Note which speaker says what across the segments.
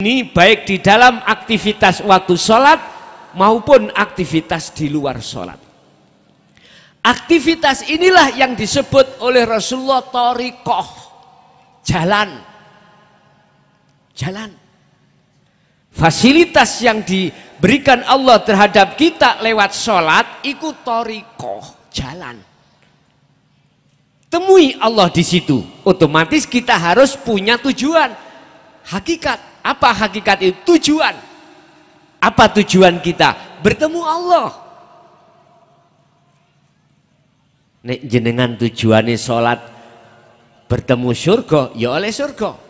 Speaker 1: Ini baik di dalam aktivitas waktu sholat maupun aktivitas di luar sholat. Aktivitas inilah yang disebut oleh Rasulullah thariqah, jalan. Jalan. Fasilitas yang diberikan Allah terhadap kita lewat sholat ikut thariqah, jalan. Temui Allah di situ. Otomatis kita harus punya tujuan. Hakikat. Apa hakikat itu? Tujuan. Apa tujuan kita? Bertemu Allah. Nek jenengan tujuannya sholat bertemu surga, ya oleh surga.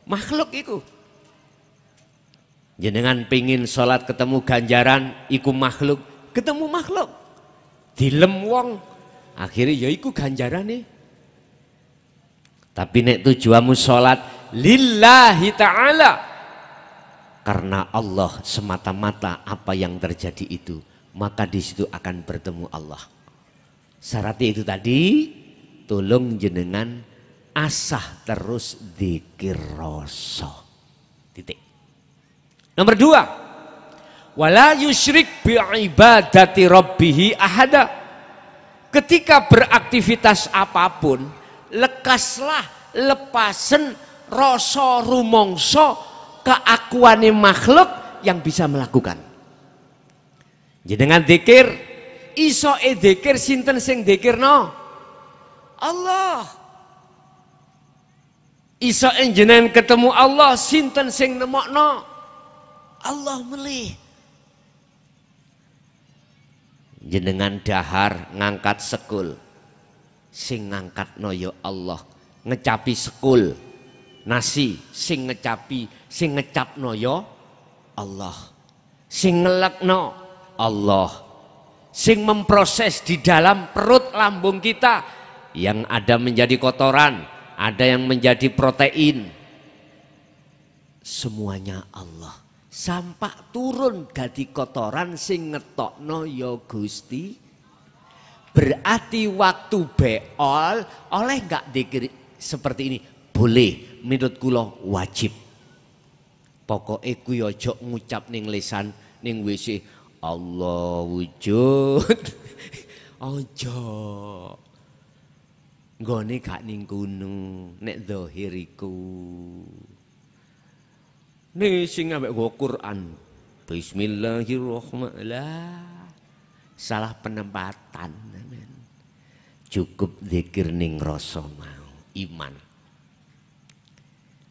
Speaker 1: Makhluk itu. Jenengan pingin sholat ketemu ganjaran, iku makhluk, ketemu makhluk. Dilem wong, akhirnya ya iku ganjaran nih. Tapi nek tujuanmu sholat lillahi ta'ala, karena Allah semata-mata apa yang terjadi itu, maka di situ akan bertemu Allah. Syaratnya itu tadi, tolong jenengan asah terus dzikir rasa. Titik. Nomor 2, wala yusyrik bi ibadati rabbih ahada. Ketika beraktivitas apapun, lekaslah lepasen rasa rumangsa keakuane makhluk yang bisa melakukan. Jenengan dzikir, iso dzikir sinten sing dzikirno? Allah. Iso jenengan ketemu Allah sinten sing nemokno? Allah melih. Jenengan dahar ngangkat sekul, sing ngangkatno ya Allah. Ngecapi sekul nasi, sing ngecapno ya Allah. Sing ngelekno Allah. Sing memproses di dalam perut lambung kita, yang ada menjadi kotoran, ada yang menjadi protein, semuanya Allah. Sampak turun dadi kotoran sing ngetokno ya Gusti. Berarti waktu beol oleh enggak dikir seperti ini? Boleh, menurut kula wajib. Pokoke kuwi aja ngucap ning lisan ning WC Allah wujud. Aja. Nggone gak ning kono, nek zahiriku. Nih sing ambek go Quran. Bismillahirrahmanirrahim. Salah penempatan. Cukup zikir ning rasa mau, iman.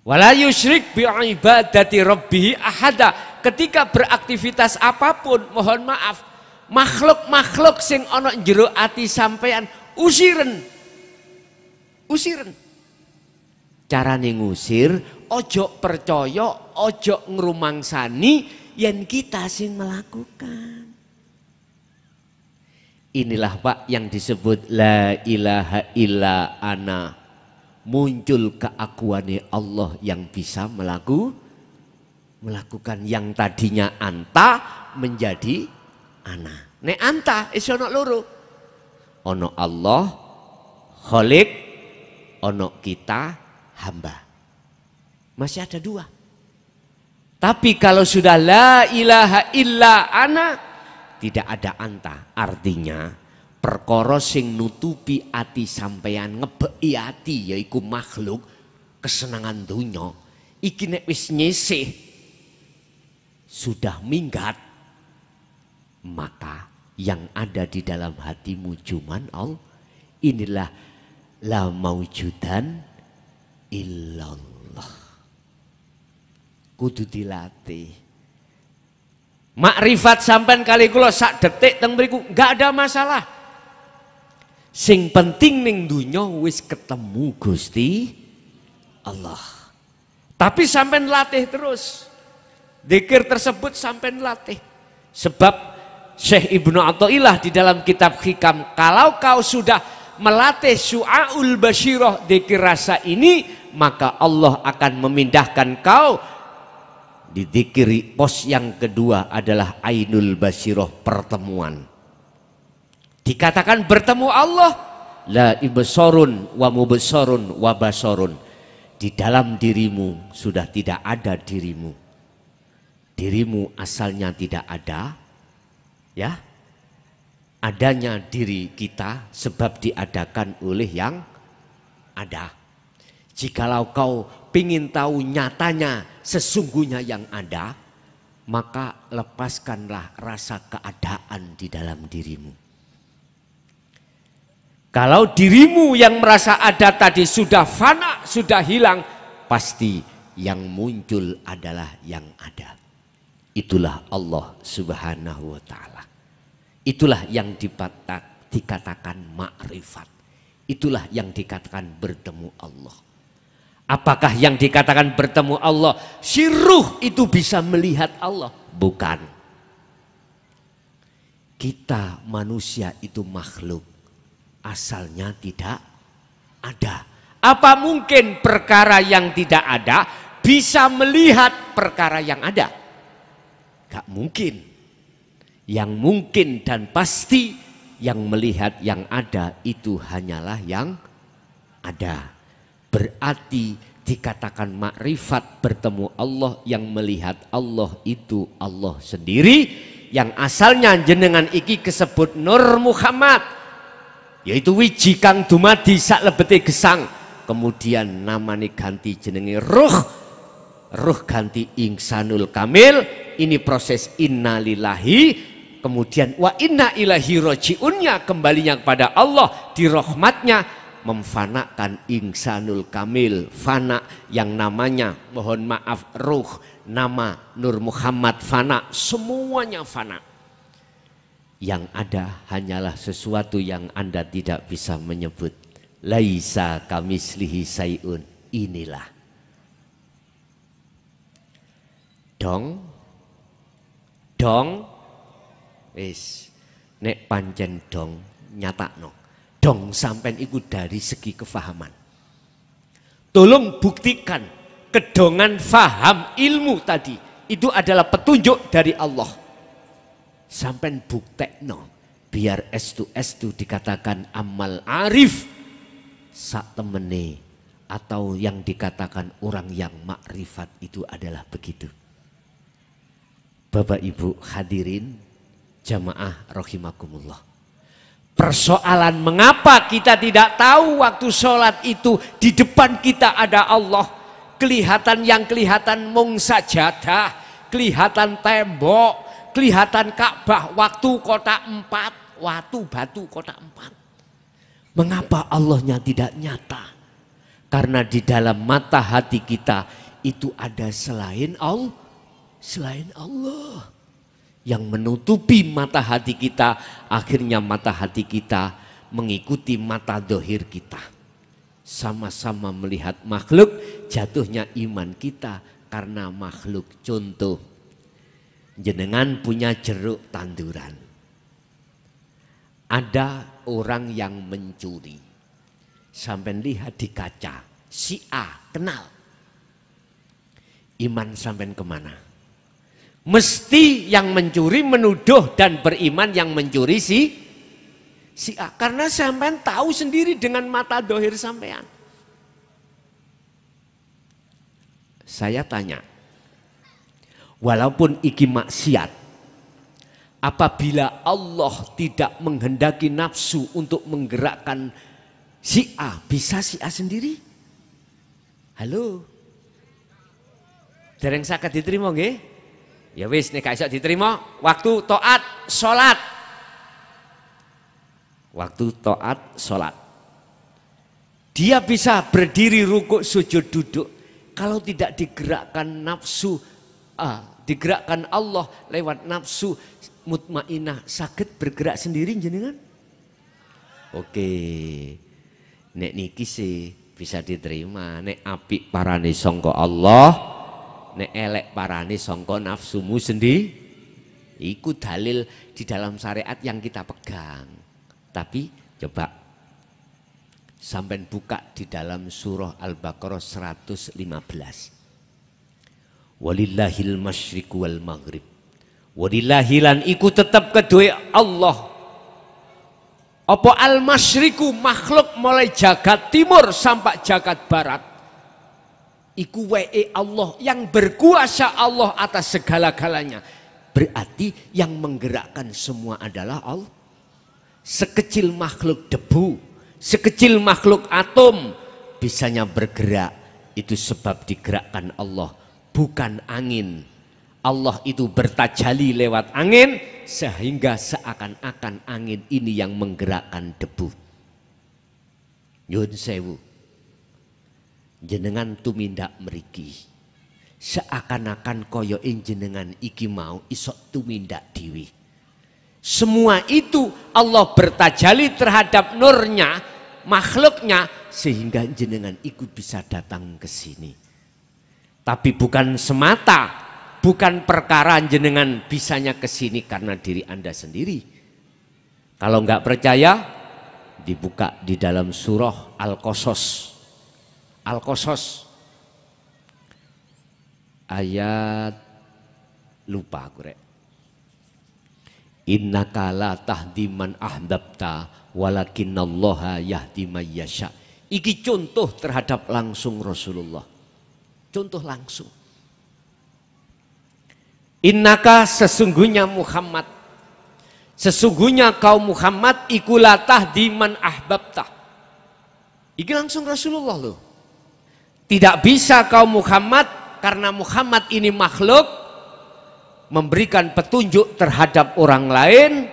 Speaker 1: Wala yusyrik bi ibadati rabbih ahada. Ketika beraktivitas apapun, mohon maaf, makhluk-makhluk sing ana jero ati sampean usiren. Usiren. Carane ngusir, ojo percaya, ojo ngrumangsani yen kita sing melakukan. Inilah Pak yang disebut la ilaha illa ana. Muncul keakuannya Allah yang bisa melakukan yang tadinya anta menjadi ana. Nek anta iso ono loro. Ono Allah Khalik, ono kita hamba. Masih ada dua. Tapi kalau sudah la ilaha illa ana, tidak ada anta. Artinya perkara sing nutupi ati sampeyan, ngebeki ati yaiku makhluk kesenangan dunya, iki nek wis nyisih sudah minggat, maka yang ada di dalam hatimu cuman Allah. Inilah la maujudan illallah. Kudu dilatih. Makrifat sampean kali kula sak detik teng mriku enggak ada masalah. Sing penting ning dunya wis ketemu Gusti Allah. Tapi sampean latih terus. Zikir tersebut sampean latih. Sebab Syekh Ibnu Athaillah di dalam kitab Hikam, kalau kau sudah melatih su'aul basyirah dzikir rasa ini, maka Allah akan memindahkan kau di dzikir pos yang kedua adalah ainul basyirah, pertemuan. Dikatakan bertemu Allah, la ibsarun wa mubsarun wa basarun. di dalam dirimu sudah tidak ada dirimu. Dirimu asalnya tidak ada, ya. Adanya diri kita sebab diadakan oleh yang ada. Jikalau kau ingin tahu nyatanya sesungguhnya yang ada, maka lepaskanlah rasa keadaan di dalam dirimu. Kalau dirimu yang merasa ada tadi sudah fana, sudah hilang, pasti yang muncul adalah yang ada. Itulah Allah Subhanahu wa ta'ala. Itulah yang dikatakan makrifat. Itulah yang dikatakan bertemu Allah. Apakah yang dikatakan bertemu Allah, si ruh itu bisa melihat Allah? Bukan. Kita manusia itu makhluk. Asalnya tidak ada. Apa mungkin perkara yang tidak ada bisa melihat perkara yang ada? Gak mungkin. Yang mungkin dan pasti yang melihat yang ada itu hanyalah yang ada. Berarti dikatakan makrifat bertemu Allah, yang melihat Allah itu Allah sendiri. Yang asalnya jenengan iki kesebut Nur Muhammad. Yaitu wiji kang dumadi sak lebete gesang, kemudian namane ganti jenenge ruh, ruh ganti Ihsanul Kamil. Ini proses innalillahi, kemudian wa inna ilahi roji'unnya, kembalinya kepada Allah, di rahmatnya memfanakan Ihsanul Kamil, fana yang namanya mohon maaf ruh, nama Nur Muhammad fana, semuanya fana. Yang ada hanyalah sesuatu yang Anda tidak bisa menyebut. Laisa kamislihi sayun. Inilah. Dong. Dong. Wis. Nek pancen dong nyatakno. Dong sampean iku dari segi kefahaman. Tolong buktikan kedongan faham ilmu tadi. Itu adalah petunjuk dari Allah. Sampai buktekno biar estu dikatakan amal arif sak temene, atau yang dikatakan orang yang makrifat itu adalah begitu. Bapak Ibu hadirin jamaah rahimakumullah. Persoalan mengapa kita tidak tahu waktu sholat itu di depan kita ada Allah. Kelihatan yang kelihatan mung sajadah, kelihatan tembok, kelihatan Ka'bah, waktu kotak 4, batu kotak 4. Mengapa Allahnya tidak nyata? Karena di dalam mata hati kita itu ada selain Allah. Selain Allah. Yang menutupi mata hati kita, akhirnya mata hati kita mengikuti mata dohir kita. Sama-sama melihat makhluk, jatuhnya iman kita karena makhluk. Contoh, jenengan punya jeruk tanduran. Ada orang yang mencuri. Sampai lihat di kaca, si A kenal. Iman sampai kemana? Mesti yang mencuri menuduh dan beriman yang mencuri si A. Karena sampean tahu sendiri dengan mata dohir sampean. Saya tanya, walaupun iki maksiat, apabila Allah tidak menghendaki nafsu untuk menggerakkan si A, bisa si A sendiri? Halo? Dereng saged diterima nggih? Ya wis nek gak iso diterima, waktu taat salat. Waktu taat salat. Dia bisa berdiri rukuk sujud duduk kalau tidak digerakkan nafsu, digerakkan Allah lewat nafsu mutmainah, sakit bergerak sendiri jenengan? Oke. Nek niki sih bisa diterima, nek apik parane sangka Allah, nek elek parane sangka nafsumu sendiri. Iku dalil di dalam syariat yang kita pegang. Tapi coba sampai buka di dalam surah Al-Baqarah 115. Walillahil masyriqu wal maghrib. Walillahilan iku tetap kedua Allah. Apa al-masyriqu makhluk mulai jagat timur sampai jagat barat. iku wae Allah, yang berkuasa Allah atas segala-galanya. Berarti yang menggerakkan semua adalah Allah. Sekecil makhluk debu, sekecil makhluk atom bisanya bergerak, itu sebab digerakkan Allah, bukan angin. Allah itu bertajali lewat angin sehingga seakan-akan angin ini yang menggerakkan debu. Nyun sewu, jenengan tumindak mriki seakan-akan koyo jenengan iki mau isok tumindak dewi. Semua itu Allah bertajali terhadap nurnya, makhluknya, sehingga jenengan iku bisa datang ke sini. Tapi bukan semata, bukan perkara jenengan bisanya ke sini karena diri Anda sendiri. Kalau nggak percaya, dibuka di dalam surah Al-Qasas. Al-Qasas ayat lupa aku rek. Innaka la tahdi man ahbabta walakinallaha yahdi may yasha. Iki contoh terhadap langsung Rasulullah. Contoh langsung. Innaka sesungguhnya Muhammad, sesungguhnya kaum Muhammad iku la tahdi man ahbabta. Iki langsung Rasulullah loh. Tidak bisa kaum Muhammad, karena Muhammad ini makhluk, memberikan petunjuk terhadap orang lain,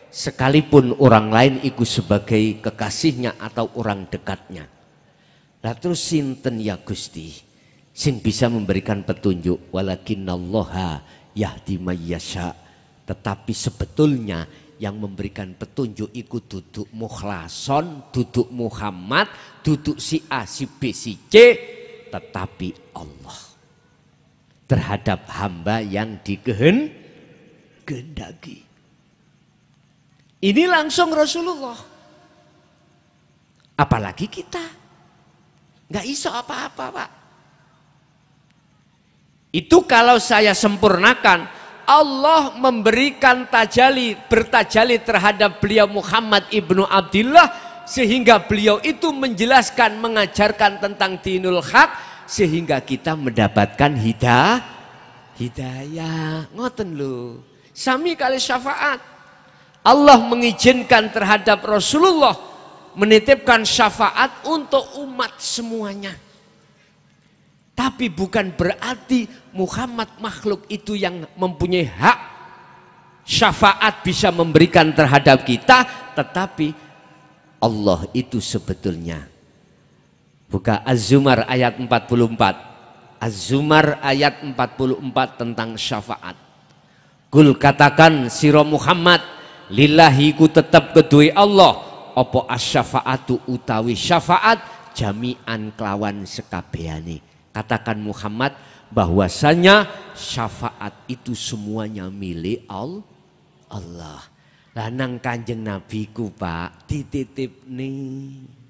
Speaker 1: sekalipun orang lain itu sebagai kekasihnya atau orang dekatnya. Lah terus sinten ya Gusti sing bisa memberikan petunjuk? Walakinallaha yahdi may yasha. Tetapi sebetulnya yang memberikan petunjuk itu duduk mukhlason, duduk Muhammad, duduk si A, si B, si C, tetapi Allah terhadap hamba yang dikehendaki. Ini langsung Rasulullah. Apalagi kita nggak iso apa-apa, Pak. Itu kalau saya sempurnakan, Allah memberikan tajali, bertajali terhadap beliau Muhammad ibnu Abdillah, sehingga beliau itu menjelaskan, mengajarkan tentang dinul haq, sehingga kita mendapatkan hidayah. Ngoten lho. Sami kali syafaat. Allah mengizinkan terhadap Rasulullah menitipkan syafaat untuk umat semuanya. Tapi bukan berarti Muhammad makhluk itu yang mempunyai hak syafaat bisa memberikan terhadap kita, tetapi Allah itu sebetulnya. Buka Az-Zumar ayat 44. Az-Zumar ayat 44 tentang syafaat. Kul katakan sira Muhammad, lillahi ku tetap kedue Allah apa asyafaatu utawi syafaat jami'an kelawan sekabehane. Katakan Muhammad bahwasanya syafaat itu semuanya milik Allah. Lanang Kanjeng Nabi ku Pak dititip nih.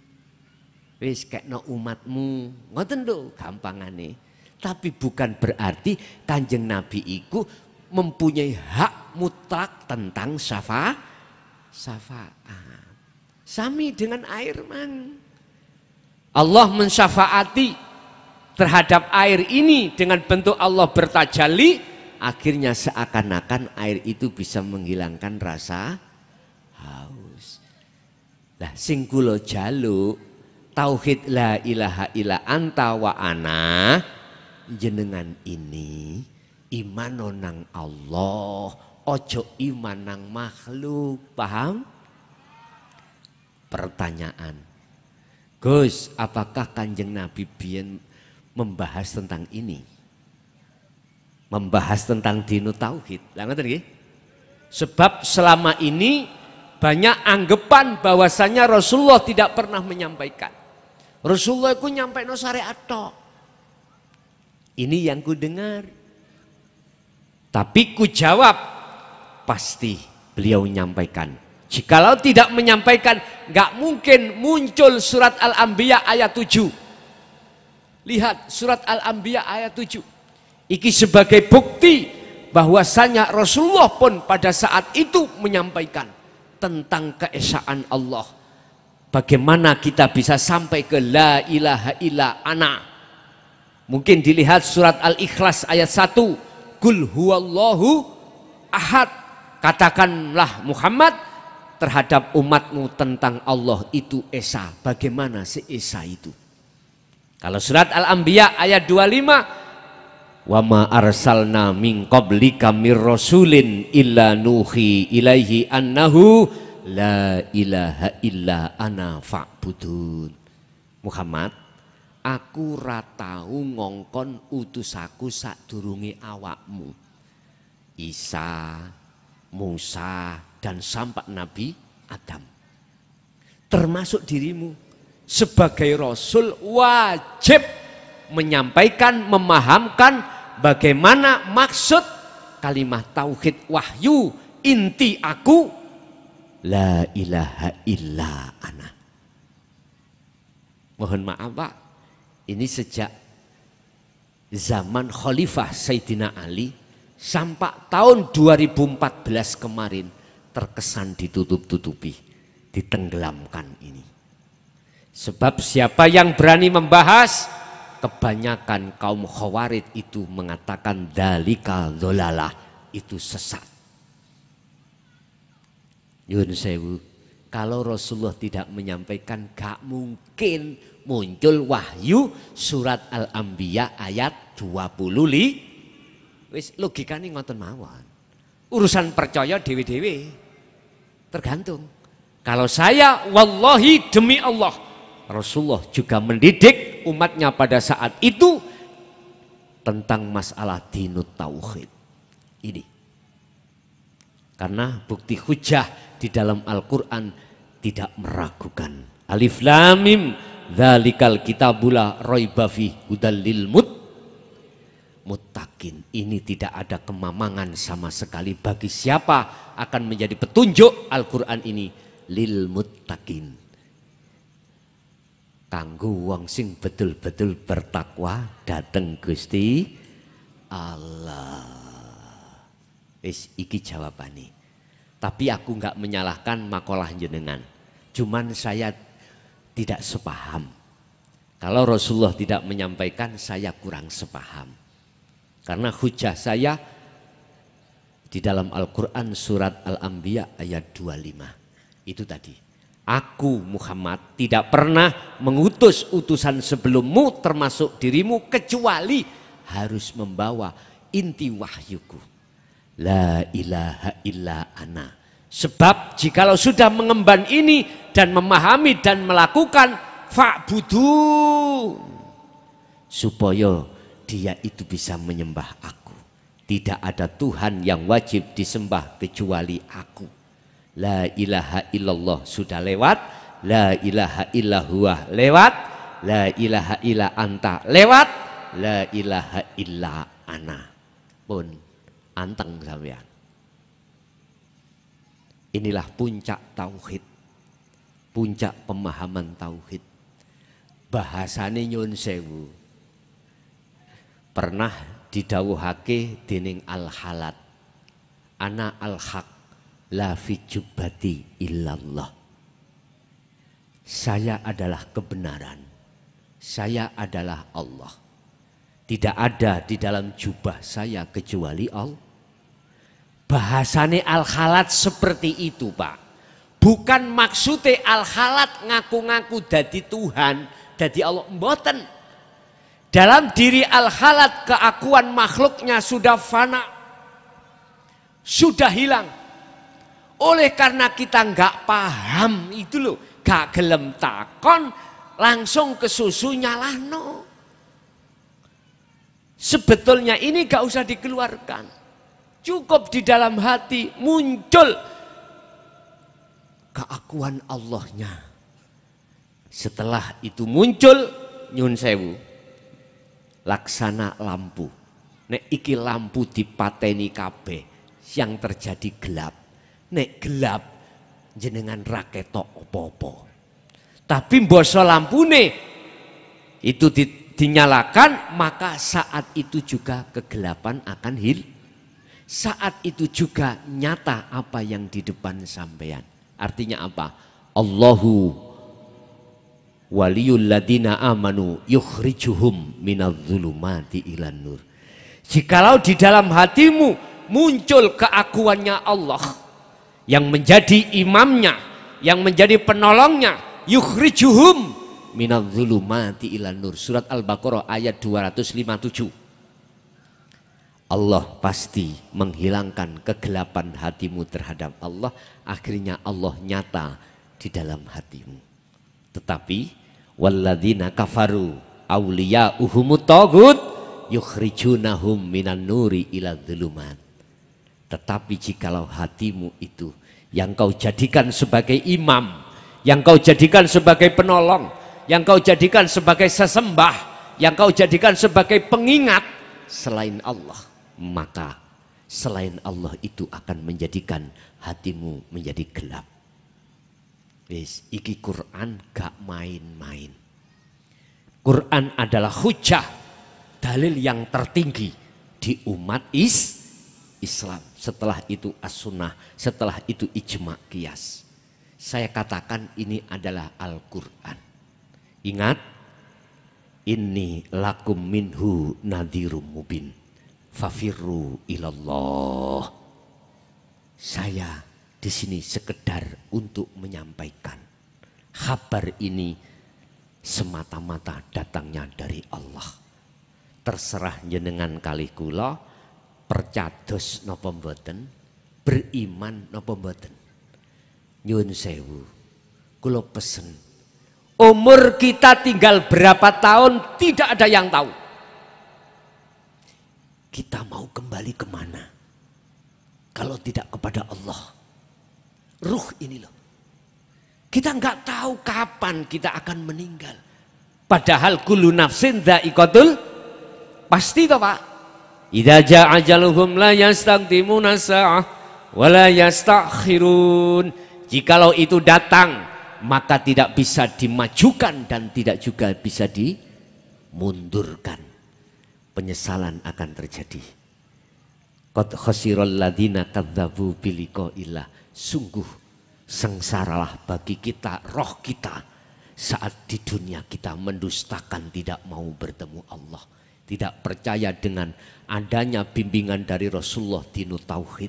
Speaker 1: Wis kekno umatmu. Ngoten lho gampangane. Tapi bukan berarti Kanjeng Nabi iku mempunyai hak mutlak tentang syafaat. Sami dengan air man. Allah mensyafaati terhadap air ini dengan bentuk Allah bertajalli. Akhirnya seakan-akan air itu bisa menghilangkan rasa haus. Lah sing kula jaluk tauhid la ilaha illa anta wa ana, jenengan ini iman nang Allah, ojo iman nang makhluk. Paham? Pertanyaan, Gus, apakah Kanjeng Nabi biyen membahas tentang ini? Membahas tentang dinu tauhid. Lah ngoten nggih. Sebab selama ini banyak anggapan bahwasanya Rasulullah tidak pernah menyampaikan. Rasulullah itu nyampaikan syariat tok. Ini yang ku dengar. Tapi ku jawab pasti beliau menyampaikan. Jikalau tidak menyampaikan, nggak mungkin muncul surat Al-Anbiya ayat 7. Lihat surat Al-Anbiya ayat 7. Iki sebagai bukti bahwasanya Rasulullah pun pada saat itu menyampaikan tentang keesaan Allah. Bagaimana kita bisa sampai ke la ilaha illa ana. Mungkin dilihat surat Al-Ikhlas ayat 1. Qul huwallahu ahad. Katakanlah Muhammad terhadap umatmu tentang Allah itu Esa. Bagaimana si Esa itu? Kalau surat Al-Anbiya ayat 25. Wa ma arsalna min qablika mir rasulin illa nuhi ilaihi annahu la ilaha illa ana fa'budun. Muhammad, aku ratau ngongkon utusaku sadurunge awakmu. Isa, Musa, dan sampai Nabi Adam. Termasuk dirimu sebagai Rasul wajib menyampaikan, memahamkan bagaimana maksud kalimat tauhid wahyu inti aku la ilaha illa ana. Mohon maaf Pak, ini sejak zaman Khalifah Sayyidina Ali sampai tahun 2014 kemarin terkesan ditutup-tutupi, ditenggelamkan ini. Sebab siapa yang berani membahas, kebanyakan kaum khawarid itu mengatakan dalika dholalah, itu sesat. Yun sewu, kalau Rasulullah tidak menyampaikan gak mungkin muncul wahyu surat Al-Anbiya ayat 20. Wis logikane ngoten mawon. Urusan percaya dewe-dewe tergantung. Kalau saya wallahi demi Allah, Rasulullah juga mendidik umatnya pada saat itu tentang masalah dinut tauhid ini. Karena bukti hujah di dalam Al-Quran tidak meragukan. Alif lam mim dzalikal kitabula raiba fi hudal lil muttaqin. Ini tidak ada kemamangan sama sekali bagi siapa akan menjadi petunjuk Al-Quran ini lil muttaqin. Kanggo wong sing betul-betul bertakwa dateng Gusti Allah. Wis iki jawabane. Tapi aku nggak menyalahkan makalah jenengan. Cuman saya tidak sepaham. Kalau Rasulullah tidak menyampaikan, saya kurang sepaham. Karena hujah saya di dalam Al-Quran surat Al-Anbiya ayat 25. Itu tadi. Aku Muhammad tidak pernah mengutus utusan sebelummu termasuk dirimu kecuali harus membawa inti wahyuku. La ilaha illa ana. Sebab jikalau sudah mengemban ini dan memahami dan melakukan fa'budun, supaya dia itu bisa menyembah aku. Tidak ada Tuhan yang wajib disembah kecuali aku. La ilaha illallah sudah lewat, la ilaha illahuwa lewat, la ilaha illa anta lewat, la ilaha illa ana pun anteng sampean. Inilah puncak tauhid, puncak pemahaman tauhid. Bahasane nyun sewu pernah didawuhake dening al-halat, ana al-haq la fi jubbati illallah. Saya adalah kebenaran, saya adalah Allah. Tidak ada di dalam jubah saya kecuali Allah. Bahasane al-halat seperti itu Pak. Bukan maksudnya al-halat ngaku-ngaku dadi Tuhan, dadi Allah, mboten. Dalam diri al-halat keakuan makhluknya sudah fana, sudah hilang. Oleh karena kita nggak paham itu loh, gak gelem takon, langsung ke susu nyalahno. Sebetulnya ini gak usah dikeluarkan. Cukup di dalam hati muncul keakuan Allahnya. Setelah itu muncul nyun sewu, laksana lampu. Nek iki lampu dipateni kabeh, yang terjadi gelap. Nek gelap jenengan raketok opo-opo. Tapi mbasa lampune itu dinyalakan, maka saat itu juga kegelapan akan hilang. Saat itu juga nyata apa yang di depan sampean. Artinya apa? Allahu waliyul ladina amanu yukhrijuhum minadh-dhulumati ilan nur. Jikalau di dalam hatimu muncul keakuannya Allah yang menjadi imamnya, yang menjadi penolongnya, yukhrijuhum minadh-dhulumati ilan nur. Surat Al-Baqarah ayat 257. Allah pasti menghilangkan kegelapan hatimu terhadap Allah, akhirnya Allah nyata di dalam hatimu. Tetapi walladzina kafaru awliya'uhumut taghut yukhrijunahum minan nuri ila dhulumat. Tetapi jikalau hatimu itu yang kau jadikan sebagai imam, yang kau jadikan sebagai penolong, yang kau jadikan sebagai sesembah, yang kau jadikan sebagai pengingat selain Allah, maka selain Allah itu akan menjadikan hatimu menjadi gelap. Wis, iki Quran gak main-main. Quran adalah hujah, dalil yang tertinggi di umat Islam. Setelah itu as-sunnah, setelah itu ijma' qiyas. Saya katakan ini adalah Al-Quran. Ingat, inni lakum minhu nadhirum mubin. Fafirru ilallah. Saya di sini sekedar untuk menyampaikan kabar ini semata-mata datangnya dari Allah. Terserah jenengan kali kula percados napa mboten, beriman napa mboten. Nyuwun sewu, kula pesen, umur kita tinggal berapa tahun tidak ada yang tahu. Kita mau kembali kemana kalau tidak kepada Allah? Ruh ini loh, kita nggak tahu kapan kita akan meninggal. Padahal kullu nafsin dha'iqatul, pasti toh Pak. Idza jaa ajaluhum la yastaqdimuna sa'ah wa la yastakhirun. Jikalau itu datang, maka tidak bisa dimajukan dan tidak juga bisa dimundurkan. Penyesalan akan terjadi. Qad khasiral ladzina kadzdzabu biliqa'illah. Sungguh sengsaralah bagi kita, roh kita, saat di dunia kita mendustakan, tidak mau bertemu Allah, tidak percaya dengan adanya bimbingan dari Rasulullah dinu tauhid.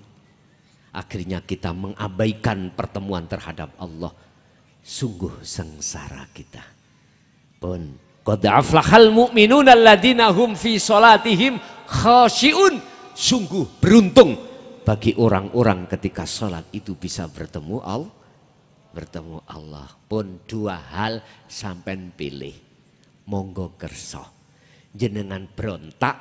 Speaker 1: Akhirnya kita mengabaikan pertemuan terhadap Allah. Sungguh sengsara kita. Pun qad aflahal mu'minuna alladzina hum fi sholatihim khashi'un. Sungguh beruntung bagi orang-orang ketika sholat itu bisa bertemu Allah. Pun dua hal sampean pilih. Monggo kerso. Jenengan berontak,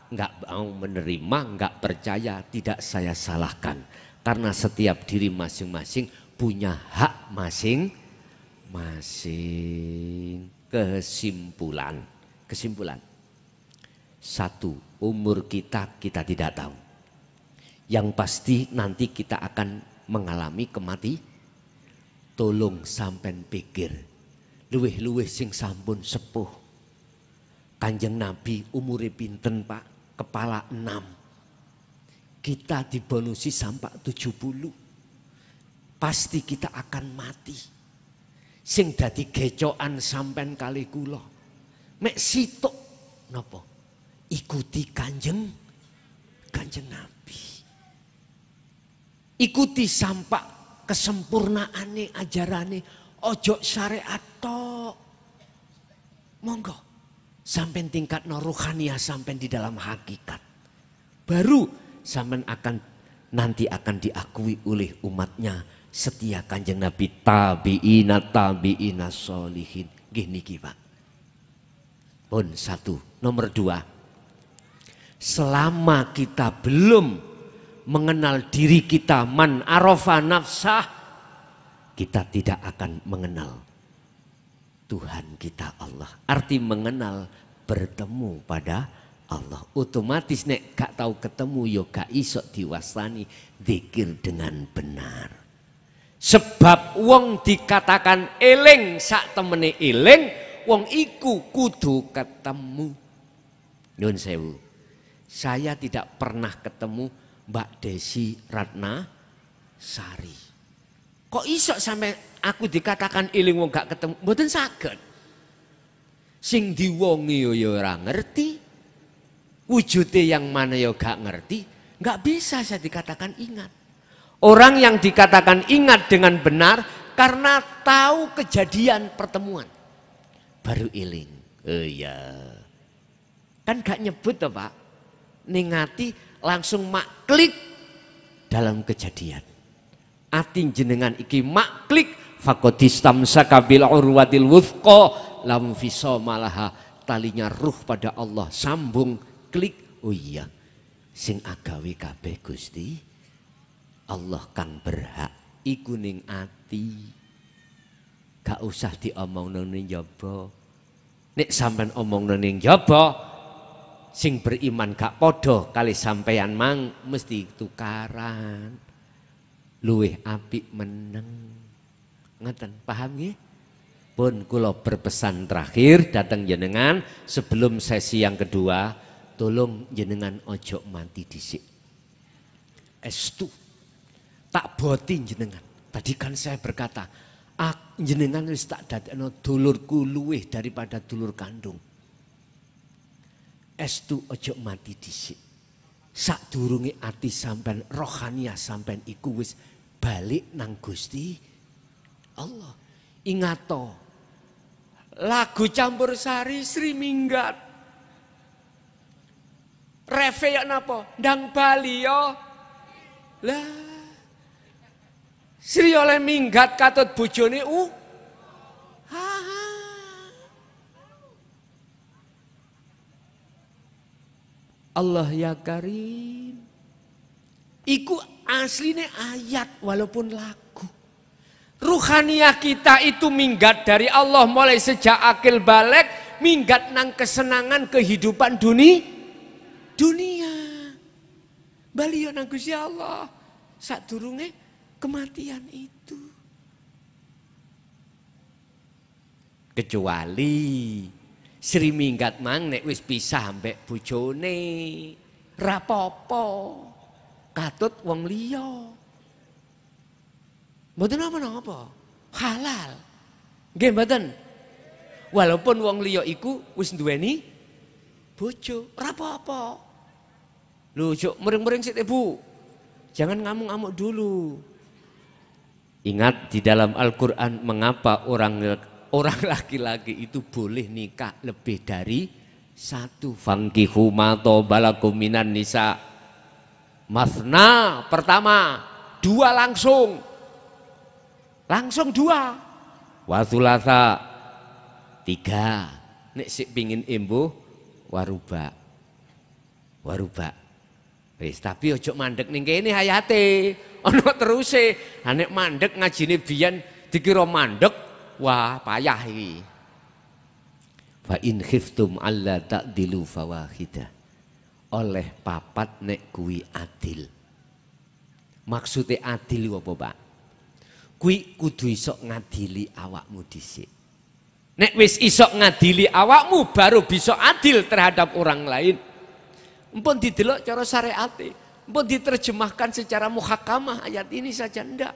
Speaker 1: nggak mau menerima, nggak percaya, tidak saya salahkan. Karena setiap diri masing-masing punya hak masing-masing. Kesimpulan. Satu, umur kita tidak tahu. Yang pasti nanti kita akan mengalami kematian. Tolong sampean pikir, luweh-luweh sing sampun sepuh. Kanjeng Nabi umure pinten Pak? Kepala 6. Kita dibonusi sampai 70. Pasti kita akan mati. Sing dadi gecokan sampean kali kula. Mek sitok napa? Ikuti kanjeng Nabi. Ikuti sampai kesempurnaane ajarane, ojo syariat tok. Monggo sampean tingkat rohaniah sampean di dalam hakikat. Baru sampean nanti akan diakui oleh umatnya setia kanjeng Nabi, tabi'ina sholihin. Gini Pak. Pun satu. Nomor 2. Selama kita belum mengenal diri kita, man arafa nafsah, kita tidak akan mengenal Tuhan kita Allah. Arti mengenal, bertemu pada Allah. Otomatis nek gak tahu ketemu yo gak iso diwastani zikir dengan benar. Sebab wong dikatakan eling sak temene eling, wong iku kudu ketemu. Nyun sewu. Saya tidak pernah ketemu Mbak Desi Ratna Sari. Kok iso sampai aku dikatakan eling wong gak ketemu? Mboten saged. Sing diwongi ya ora ngerti. Wujudnya yang mana ya gak ngerti. Gak bisa saya dikatakan ingat. Orang yang dikatakan ingat dengan benar karena tahu kejadian pertemuan. Baru iling. Oh iya. Kan gak nyebut toh Pak. Ningati langsung mak klik dalam kejadian. Ati jenengan iki mak klik fakotistamsaka bil urwatil wuthqa lam fisomalaha, talinya ruh pada Allah sambung klik. Oh iya, sing agawe kabeh Gusti Allah kang berhak iku ning ati. Gak usah diomongno ning njaba. Nek sampean omongno ning njaba, sing beriman gak podo kali sampeyan mang mesti tukaran. Luwih apik meneng. Ngeten, paham nggih? Pun kula berpesan terakhir datang jenengan sebelum sesi yang kedua, tolong jenengan ojo mati dhisik. Estu tak boti jenengan. Tadi kan saya berkata, jenengan wis tak dadekno dulurku luwih daripada dulur kandung. Estu ojo mati dhisik. Sadurunge ati sampean rohania sampean iku wis balik nang Gusti Allah. Ingato lagu campursari Sri Minggat. Refe ya napa? Ndang Bali yo. Lah Sri oleh minggat katut bojone Allah ya Karim. Iku asline ayat walaupun lagu. Ruhaniah kita itu minggat dari Allah mulai sejak akil balik, minggat nang kesenangan kehidupan dunia. Bali yo nang Gusti Allah. Sadurunge kematian itu. Kecuali Sri minggat mang nek wis pisah ambek bojone. Rapopo. Katut wong liya. Mboten napa-napa. Halal. Nggih mboten. Walaupun wong liya iku wis duweni bojo, rapopo. Lho, cuk mering-mering sik Bu. Jangan ngamuk-ngamuk dulu. Ingat di dalam Al-Qur'an mengapa orang laki-laki itu boleh nikah lebih dari satu. Fankihu ma tobalakum minan nisa. Masna pertama, dua langsung dua. Wasulasa tiga. Nek sik pingin embuh waruba. Wis tapi ojo mandek ning kene hayate. Ono teruse. Nek mandek ngajine biyen dikira mandek, wah payah iki. Fa in khiftum alla ta'dilu fawahidah. Oleh papat nek kuwi adil. Maksudnya adil apa Pak? Kuwi kudu iso ngadili awakmu dhisik. Nek wis iso ngadili awakmu baru bisa adil terhadap orang lain. Mpun didelok cara syariate, mpun diterjemahkan secara muhakamah ayat ini saja ndak.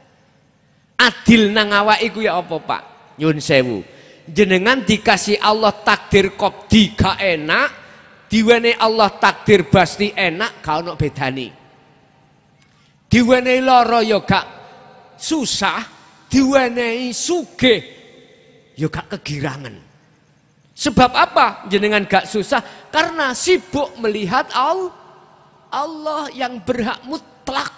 Speaker 1: Adil nang awak iku ya apa Pak? Nyun sewu. Jenengan dikasih Allah takdir qobdi gak enak, diwenehi Allah takdir basti enak, gak ono bedane. Diwenehi lara ya gak susah, diwenehi sugih ya gak kegirangan. Sebab apa jenengan gak susah? Karena sibuk melihat Allah yang berhak mutlak,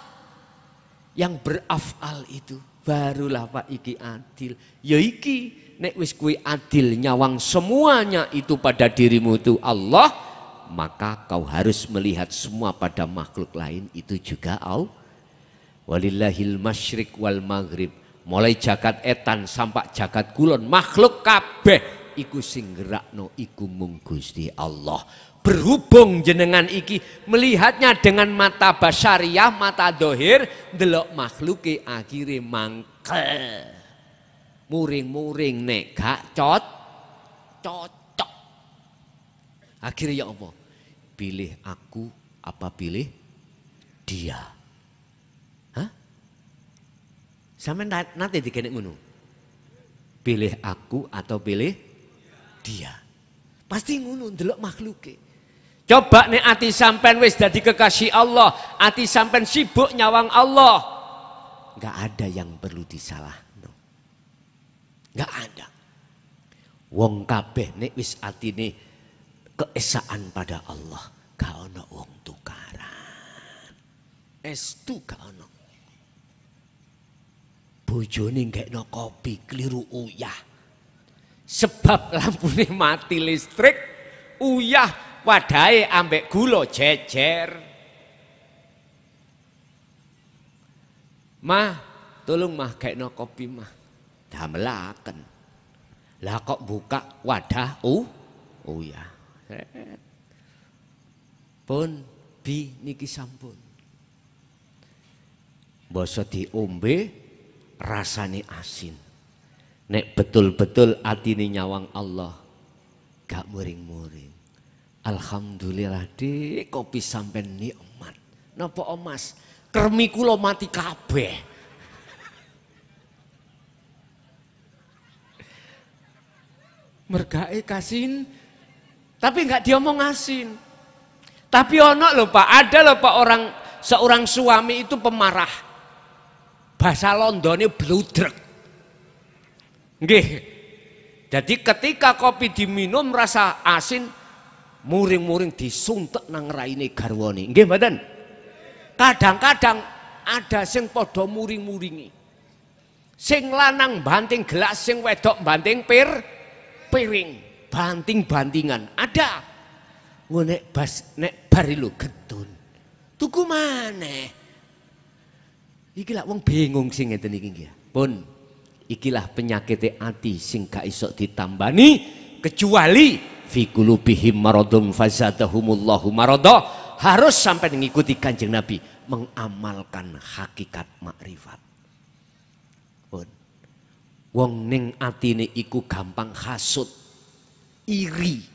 Speaker 1: yang berafal itu. Barulah Pak iki adil. Ya iki nek wis kuwi adil nyawang semuanya itu pada dirimu itu Allah, maka kau harus melihat semua pada makhluk lain itu juga Allah. Walillahil masyriq wal maghrib. Mulai jagat etan sampai jagat kulon makhluk kabeh iku sing gerakno iku mung Gusti Allah. Berhubung jenengan iki melihatnya dengan mata basyariah, mata dohir, delok makhluke akhire mangkel. Muring-muring nek gak cocok. Akhirnya ya apa? Pilih aku apa pilih dia? Hah? Sampe nanti dikenek ngono. Pilih aku atau pilih dia. Pasti ngono ndelok makhluke. Coba nek ati sampean wis dadi kekasih Allah, ati sampean sibuk nyawang Allah, enggak ada yang perlu disalahno. Enggak ada. Wong kabeh nek wis atine keesaan pada Allah, gak ono wong tukaran. Estu gak ono. Bojone ngekno kopi keliru uyah. Sebab lampune mati listrik, uyah wadahe ambek gula jejer. Mah, tolong mah kekno kopi mah. Damelaken. Lah kok buka wadah uyah. Pun bi niki sampun. Basa diombe rasane asin. Nek betul-betul atine nyawang Allah, gak muring-muring. Alhamdulillah dek kopi sampean nikmat. Napa Mas? Kremi kula mati kabeh. Mergae kasin, tapi nggak diomong asin. Tapi ono lho Pak, ada lho Pak seorang suami itu pemarah. Bahasa Londone bludrek. Nggih. Jadi ketika kopi diminum rasa asin, muring-muring disuntek nang raine garwane. Nggih mboten? Kadang-kadang ada sing padha muring-muringi. Sing lanang banting gelas, sing wedok banting piring, banting-bantingan. Ada. Ngono nek bar lho getun. Tuku maneh. Iki lak wong bingung sing ngeten iki nggih. Pun ikilah penyakit ati sing gak iso ditambani kecuali fi qulubihim maradun fazadahumullahu marada. Harus sampai mengikuti Kanjeng Nabi, mengamalkan hakikat makrifat. Pun wong ning atine iku gampang hasud, iri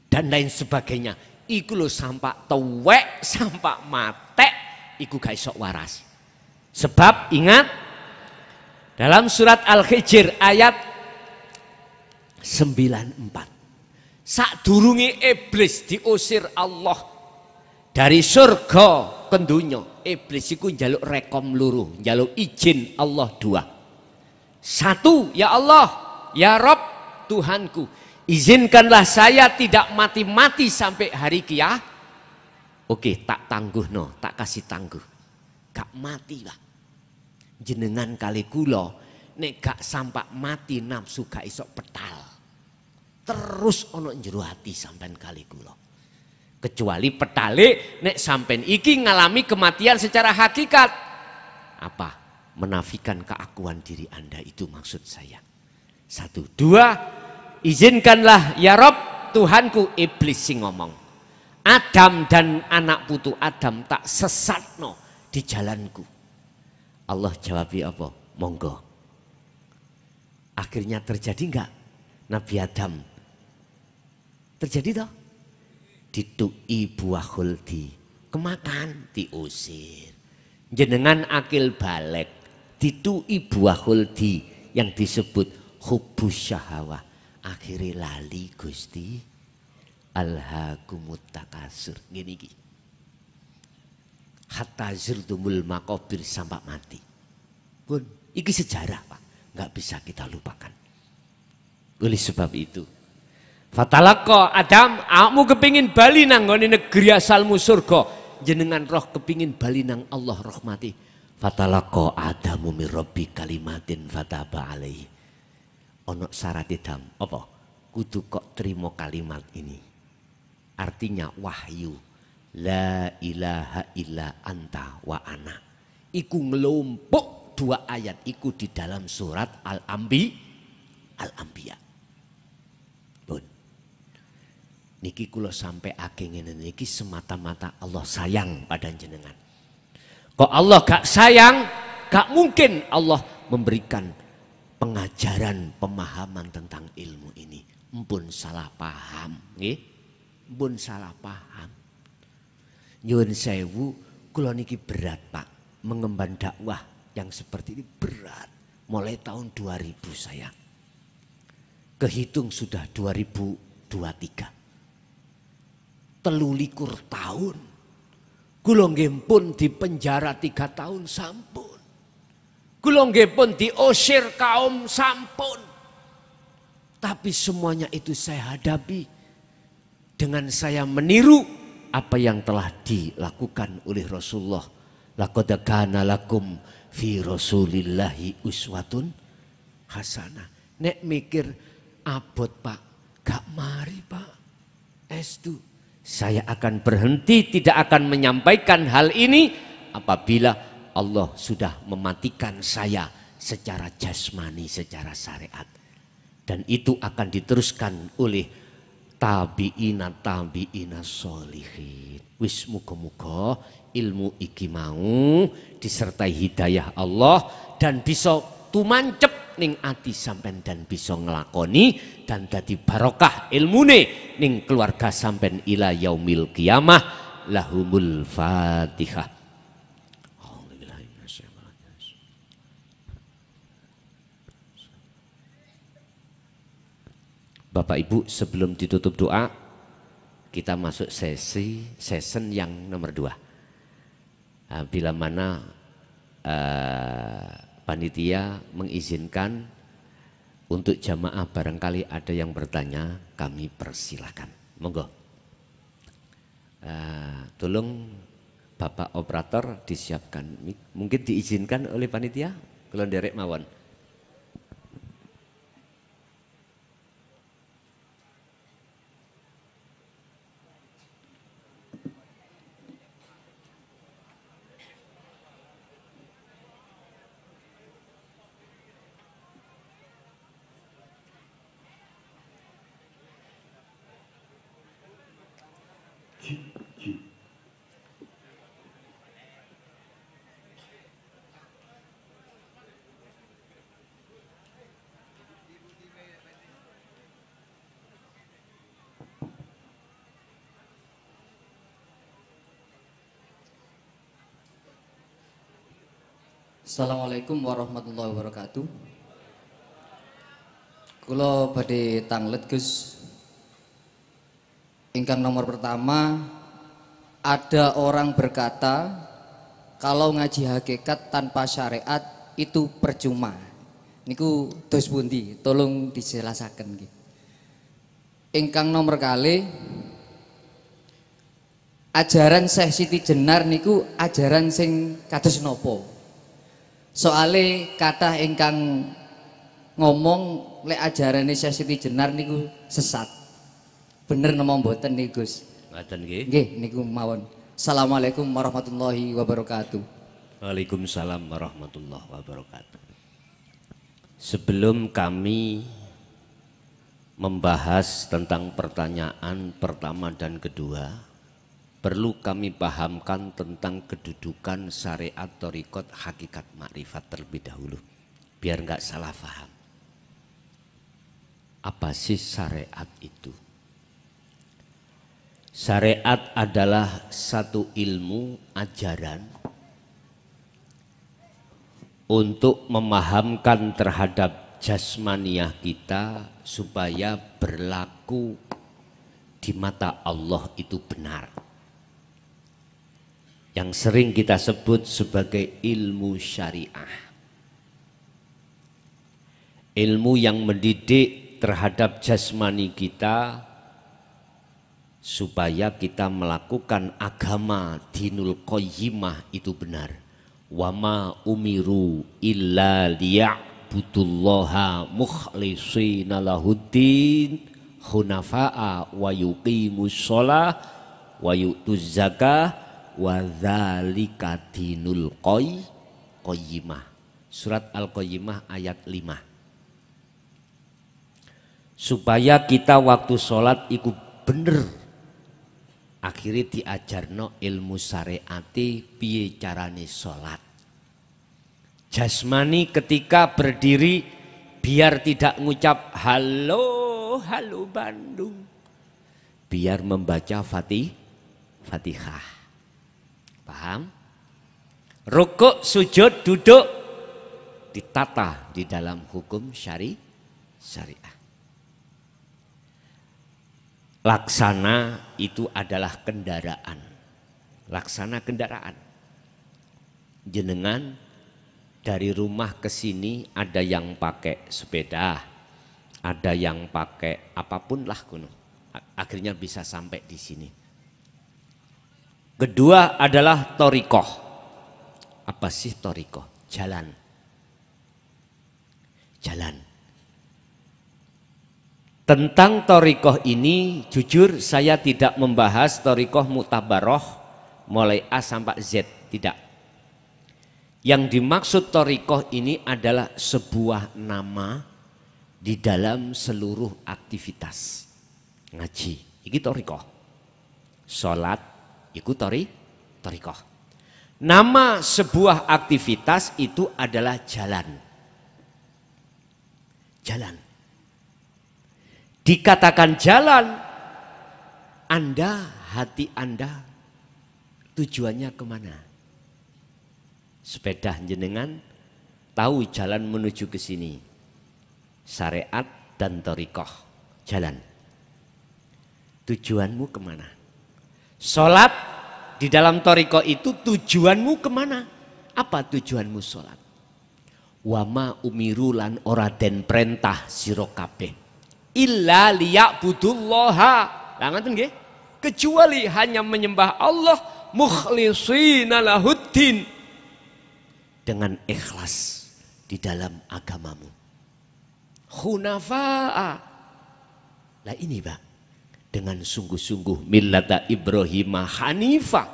Speaker 1: dan lain sebagainya. Iku lho sampak tuwek, sampak matek, iku gak iso waras. Sebab ingat dalam surat Al-Hijr ayat 94. Sadurunge iblis diusir Allah dari surga ke dunya, iblis iku njaluk rekom loro, njaluk izin Allah dua. Satu, ya Allah, ya Rob Tuhanku, izinkanlah saya tidak mati-mati sampai hari kiamat. Oke, tak tangguh no, tak kasih tangguh. Gak mati lah. Jenengan kali kula nek gak sampak mati nafsu gak iso petal. Terus ono njero ati sampean kali kula. Kecuali petale nek sampean iki ngalami kematian secara hakikat. Apa? Menafikan keakuan diri Anda, itu maksud saya. Satu, dua, izinkanlah ya Rob Tuhanku, iblis sing ngomong. Adam dan anak putu Adam tak sesatno di jalanku. Allah jawab apa? Monggo. Akhirnya terjadi enggak? Nabi Adam terjadi toh? Ditui buah khuldi, kemakan, diusir. Jenengan akil balik, ditui buah khuldi yang disebut hubbus syahawah. Akhirnya lali Gusti, alhaakumut takasur. Gini iki. Hatta zurtumul maqabir, sampai mati. Pun iki sejarah Pak, nggak bisa kita lupakan. Oleh sebab itu, fatalaqqa Adam, kamu kepingin bali nang nggone negeri asalmu surga, jenengan roh kepingin bali nang Allah rahmati. Fatalaqqa Adamu min rabbi kalimatin fataba alaihi. Ono syarat Adam apa? Kudu kok terima kalimat ini. Artinya wahyu. La ilaha illa anta wa ana. Iku ngelompok dua ayat iku di dalam surat Al-Anbiya. Pun niki kula sampai akeh ngene niki semata-mata Allah sayang pada jenengan. Kok Allah gak sayang, gak mungkin Allah memberikan pengajaran pemahaman tentang ilmu ini. Mpun salah paham, nggih. Mpun salah paham. Nyuwun sewu, kula niki berat Pak, mengemban dakwah yang seperti ini berat. Mulai tahun 2000 saya. Kehitung sudah 2000 23. 23 tahun. Kula nggih pun dipenjara 3 tahun sampun. Kula nggih pun diusir kaum sampun. Tapi semuanya itu saya hadapi dengan saya meniru apa yang telah dilakukan oleh Rasulullah. Laqad kana lakum fi Rasulillahi uswatun hasanah. Nek mikir abot Pak, gak mari Pak. Estu, saya akan berhenti tidak akan menyampaikan hal ini apabila Allah sudah mematikan saya secara jasmani, secara syariat. Dan itu akan diteruskan oleh tabi'ina sholihin. Wis muga-muga ilmu iki mau disertai hidayah Allah dan bisa tumancep ning ati sampean dan bisa ngelakoni dan dadi barokah ilmune ning keluarga sampean ila yaumil qiyamah. Lahumul Fatihah. Bapak Ibu, sebelum ditutup doa, kita masuk season yang nomor 2. Bila mana panitia mengizinkan untuk jamaah barangkali ada yang bertanya, kami persilahkan. Monggo. Tolong Bapak Operator disiapkan. Mungkin diizinkan oleh panitia? Kalau derek mawon.
Speaker 2: Assalamualaikum warahmatullahi wabarakatuh. Kula badhe tanglet Gus. Ingkang nomor pertama, ada orang berkata kalau ngaji hakikat tanpa syariat itu percuma. Niku dos pundi? Tolong dijelasaken nggih. Ingkang nomor kali, ajaran Syekh Siti Jenar niku ajaran sing kados napa? Soale kathah ingkang ngomong lek ajarane Syekh Siti Jenar niku sesat. Bener napa mboten niku Gus?
Speaker 1: Ngaten nggih.
Speaker 2: Nggih niku mawon. Assalamualaikum warahmatullahi wabarakatuh.
Speaker 1: Waalaikumsalam warahmatullahi wabarakatuh. Sebelum kami membahas tentang pertanyaan pertama dan kedua, perlu kami pahamkan tentang kedudukan syariat thariqat hakikat makrifat terlebih dahulu, biar nggak salah paham. Apa sih syariat itu? Syariat adalah satu ilmu ajaran untuk memahamkan terhadap jasmaniah kita supaya berlaku di mata Allah itu benar. Yang sering kita sebut sebagai ilmu syariah. Ilmu yang mendidik terhadap jasmani kita supaya kita melakukan agama dinul qayyimah itu benar. Wa ma umiru illa liya'budullaha mukhlishina lahuddin hunafa'a wa yuqimus shalah wa yu'tuz zakah wa dzalika dinul qayyimah. Surat Al-Qayyimah ayat 5. Supaya kita waktu sholat iku bener. Akhirnya diajarno ilmu syariati piye carane sholat. Jasmani ketika berdiri biar tidak ngucap halo Bandung. Biar membaca Fatihah. Paham? Rukuk, sujud, duduk ditata di dalam hukum syariah. Laksana itu adalah kendaraan. Laksana kendaraan. Jenengan dari rumah ke sini ada yang pakai sepeda, ada yang pakai apapun lah kuno. Akhirnya bisa sampai di sini. Kedua adalah thoriqoh. Apa sih thoriqoh? Jalan. Jalan. Tentang thoriqoh ini jujur saya tidak membahas thoriqoh mutabaroh mulai A sampai Z, tidak. Yang dimaksud thoriqoh ini adalah sebuah nama di dalam seluruh aktivitas. Ngaji, iki thoriqoh. Sholat, iku thoriqoh. Nama sebuah aktivitas itu adalah jalan. Jalan. Dikatakan jalan, Anda, hati Anda tujuannya kemana? Sepeda jenengan tahu jalan menuju ke sini. Syariat dan thoriqoh, jalan. Tujuanmu kemana? Sholat di dalam thoriqoh itu tujuanmu kemana? Apa tujuanmu sholat? Wama umiru lan ora den perintah sira kabeh illa liya'budullaha. Lah ngoten nggih? Kecuali hanya menyembah Allah mukhlishina lahuddin, dengan ikhlas di dalam agamamu. Hunafa'a. Lah ini Pak, dengan sungguh-sungguh millata Ibrahim Hanifah.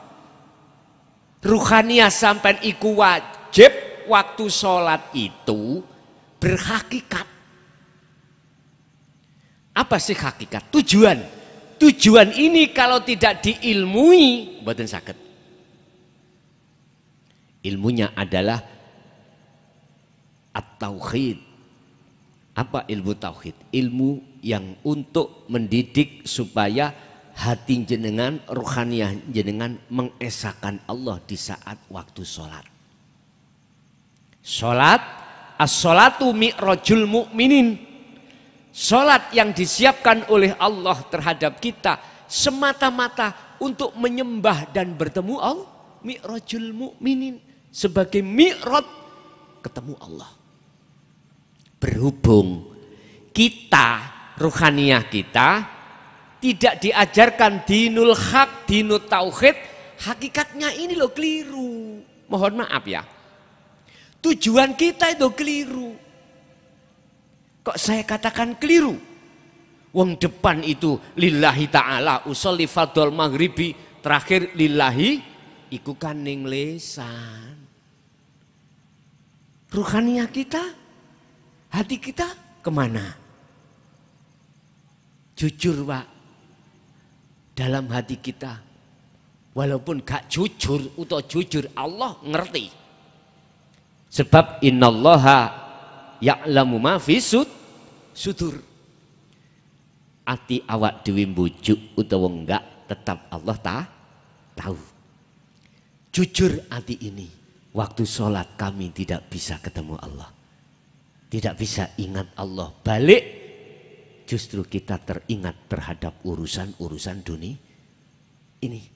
Speaker 1: Ruhaniyah sampai iku wajib waktu sholat itu berhakikat. Apa sih hakikat? Tujuan. Tujuan ini kalau tidak diilmui, mboten saged. Ilmunya adalah at-tauhid. Apa ilmu tauhid? Ilmu yang untuk mendidik supaya hati jenengan, ruhaniyah jenengan mengesahkan Allah di saat waktu sholat. Sholat, as-sholatu mi'rajul mu'minin. Sholat yang disiapkan oleh Allah terhadap kita semata-mata untuk menyembah dan bertemu Allah. Mi'rajul mu'minin, sebagai mi'raj ketemu Allah. Berhubung kita, ruhaniyah kita tidak diajarkan dinul haq, dinul tauhid, hakikatnya ini loh keliru. Mohon maaf ya. Tujuan kita itu keliru. Kok saya katakan keliru? Wong depan itu lillahi ta'ala usolli fadol maghribi, terakhir lillahi iku kan ning lesan. Ruhaniyah kita, hati kita kemana? Jujur Pak, dalam hati kita walaupun gak jujur atau jujur, Allah ngerti. Sebab innallaha ya'lamu ma fi sudur. Ati awak dhewe mbujuk utawa enggak tetap Allah tahu. Jujur hati ini, waktu sholat kami tidak bisa ketemu Allah, tidak bisa ingat Allah. Balik justru kita teringat terhadap urusan-urusan dunia ini.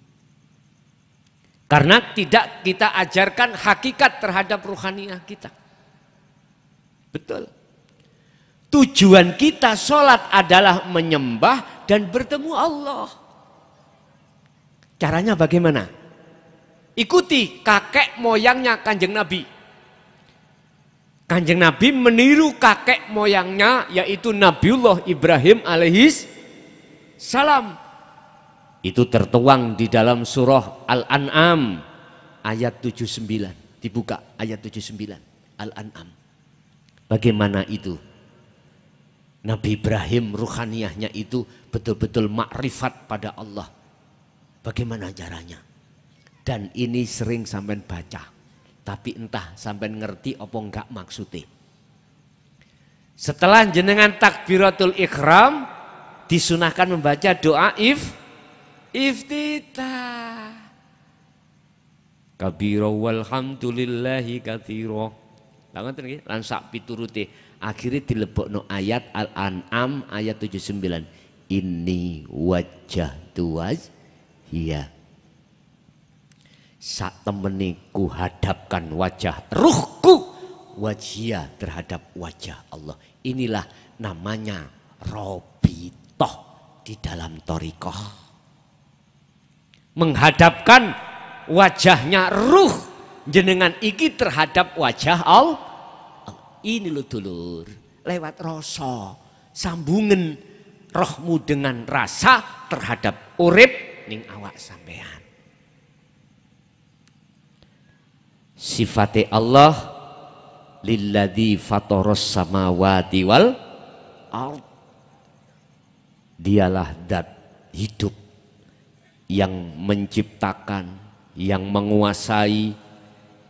Speaker 1: Karena tidak kita ajarkan hakikat terhadap ruhaniyah kita. Betul. Tujuan kita sholat adalah menyembah dan bertemu Allah. Caranya bagaimana? Ikuti kakek moyangnya Kanjeng Nabi. Kanjeng Nabi meniru kakek moyangnya, yaitu Nabiullah Ibrahim alaihis salam. Itu tertuang di dalam surah Al-An'am ayat 79. Dibuka ayat 79 Al-An'am. Bagaimana itu? Nabi Ibrahim ruhaniyahnya itu betul-betul makrifat pada Allah. Bagaimana caranya? Dan ini sering sampean baca, tapi entah sampean ngerti apa enggak maksudnya. Setelah jenengan takbiratul ikhram, disunahkan membaca doa iftitah. Kabira walhamdulillahi katsira. Lan sak piturute akhirnya dilebokno ayat Al-An'am ayat 79. inni wajjahtu wajhiya. Sak temeni ku hadapkan wajah ruhku wajhiya terhadap wajah Allah. Inilah namanya robitoh di dalam thariqah. Menghadapkan wajahnya ruh jenengan iki terhadap wajah Allah. Ini lho dulur, lewat rasa sambungen rohmu dengan rasa terhadap urip ning awak sampean. Sifate Allah lilladzi fataras samawati wal ard. Dialah zat hidup yang menciptakan, yang menguasai,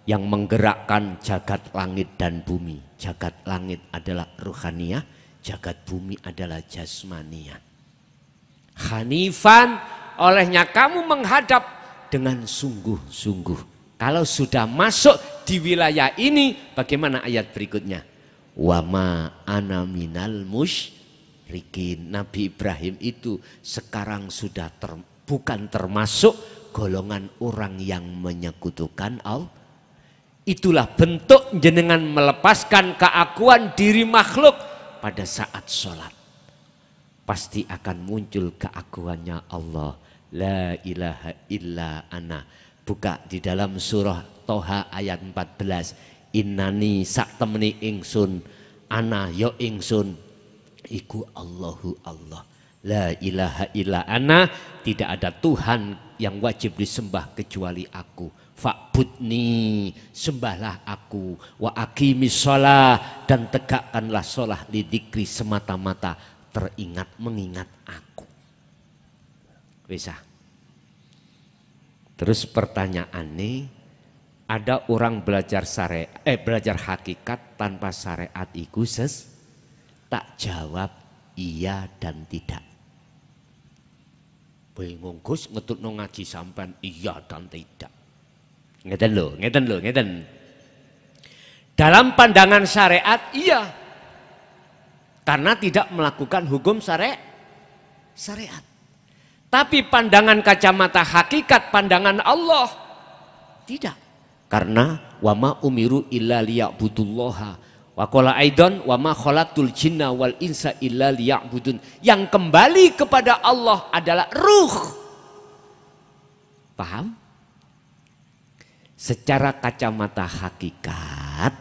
Speaker 1: yang menggerakkan jagat langit dan bumi. Jagat langit adalah ruhaniyah, jagat bumi adalah jasmaniyah. Hanifan, olehnya kamu menghadap dengan sungguh-sungguh. Kalau sudah masuk di wilayah ini, bagaimana ayat berikutnya? Wa ma ana minal musyrikin. Nabi Ibrahim itu sekarang sudah bukan termasuk golongan orang yang menyekutukan Allah. Itulah bentuk jenengan melepaskan keakuan diri makhluk pada saat sholat. Pasti akan muncul keakuannya Allah. La ilaha illa ana. Buka di dalam surah Toha ayat 14. Innani sak temeni ingsun, ana yo ingsun, iku Allahu Allah. La ilaha illa ana, tidak ada Tuhan yang wajib disembah kecuali aku. Fa'budni, sembahlah aku. Wa aqimis shalah, dan tegakkanlah shalah lidzikri, semata-mata teringat mengingat aku. Bisa. Terus pertanyaannya, ada orang belajar belajar hakikat tanpa syariat iku tak jawab iya dan tidak. Bingung Gus ngetutno ngaji sampean iya dan tidak. Ngeten lho. Dalam pandangan syariat iya. Karena tidak melakukan hukum syariat. Tapi pandangan kacamata hakikat, pandangan Allah tidak. Karena wama umiru illa liya'budullaha wa qala aidan wama khalaqtul jinna wal insa illa liya'budun. Yang kembali kepada Allah adalah ruh. Paham? Secara kacamata hakikat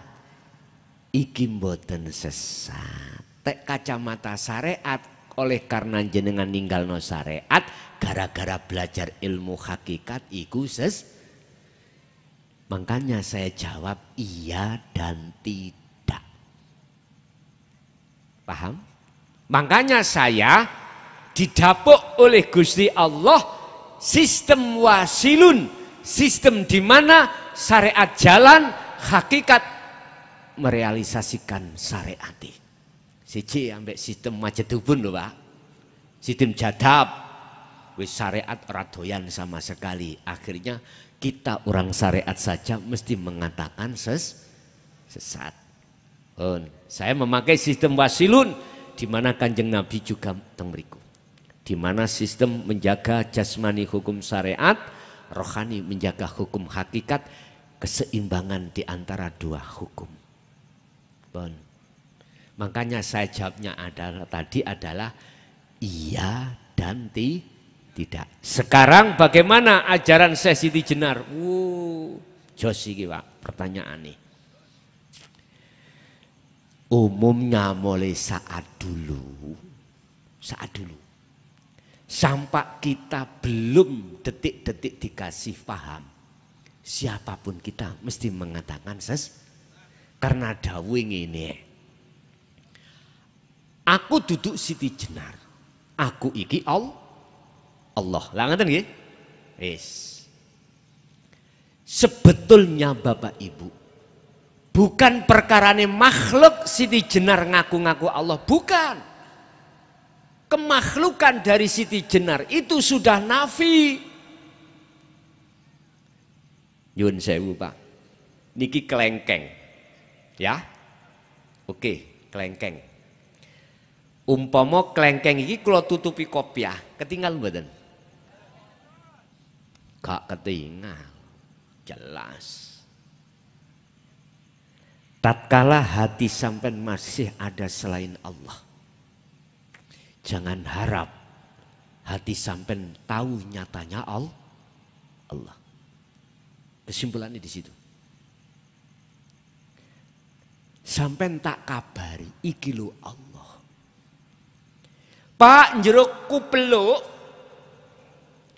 Speaker 1: iki mboten sesat. Tek kacamata syariat, oleh karena jenengan ninggalno syariat gara-gara belajar ilmu hakikat iku makanya saya jawab iya dan tidak. Paham? Makanya saya didapuk oleh Gusti Allah sistem wasilun, sistem di mana syariat jalan, hakikat merealisasikan syariat. Siji ambek sistem majedubun lho Pak. Sistem jadab. Wis syariat ora doyan sama sekali. Akhirnya kita orang syariat saja mesti mengatakan sesat. Saya memakai sistem wasilun di mana Kanjeng Nabi juga teng mriku. Di mana sistem menjaga jasmani hukum syariat, rohani menjaga hukum hakikat, keseimbangan di antara dua hukum. Makanya saya jawabnya adalah iya dan tidak. Sekarang bagaimana ajaran Syekh Siti Jenar? Jos iki Pak, pertanyaan nih. Umumnya mulai saat dulu sampai kita belum detik-detik dikasih paham, siapapun kita mesti mengatakan karena dawuh ngene. Aku duduk Siti Jenar. Aku iki Allah. Lah ngeten nggih? Wis. Sebetulnya Bapak Ibu, bukan perkarane makhluk Siti Jenar ngaku-ngaku Allah, bukan. Kemakhlukan dari Siti Jenar itu sudah nafi. Nyuwun sewu Pak. Niki kelengkeng. Ya? Oke, kelengkeng. Umpama klengkeng iki kula tutupi kopiah, ketinggal mboten? Gak ketinggal. Jelas. Tatkala hati sampean masih ada selain Allah, jangan harap hati sampean tahu nyatanya Allah. Kesimpulannya di situ. Sampean tak kabari iki lho Allah. Pak, jeruk kupeluk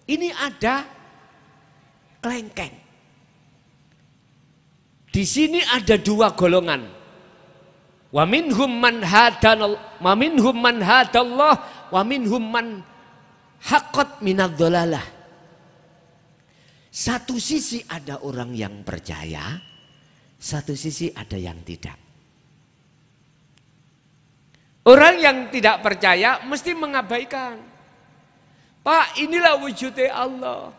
Speaker 1: ini ada klengkeng. Di sini ada dua golongan. Wa minhum man hadallah wa minhum man haqqat minadh-dhalalah. Satu sisi ada orang yang percaya, satu sisi ada yang tidak. Orang yang tidak percaya mesti mengabaikan. Pak, inilah wujudnya Allah.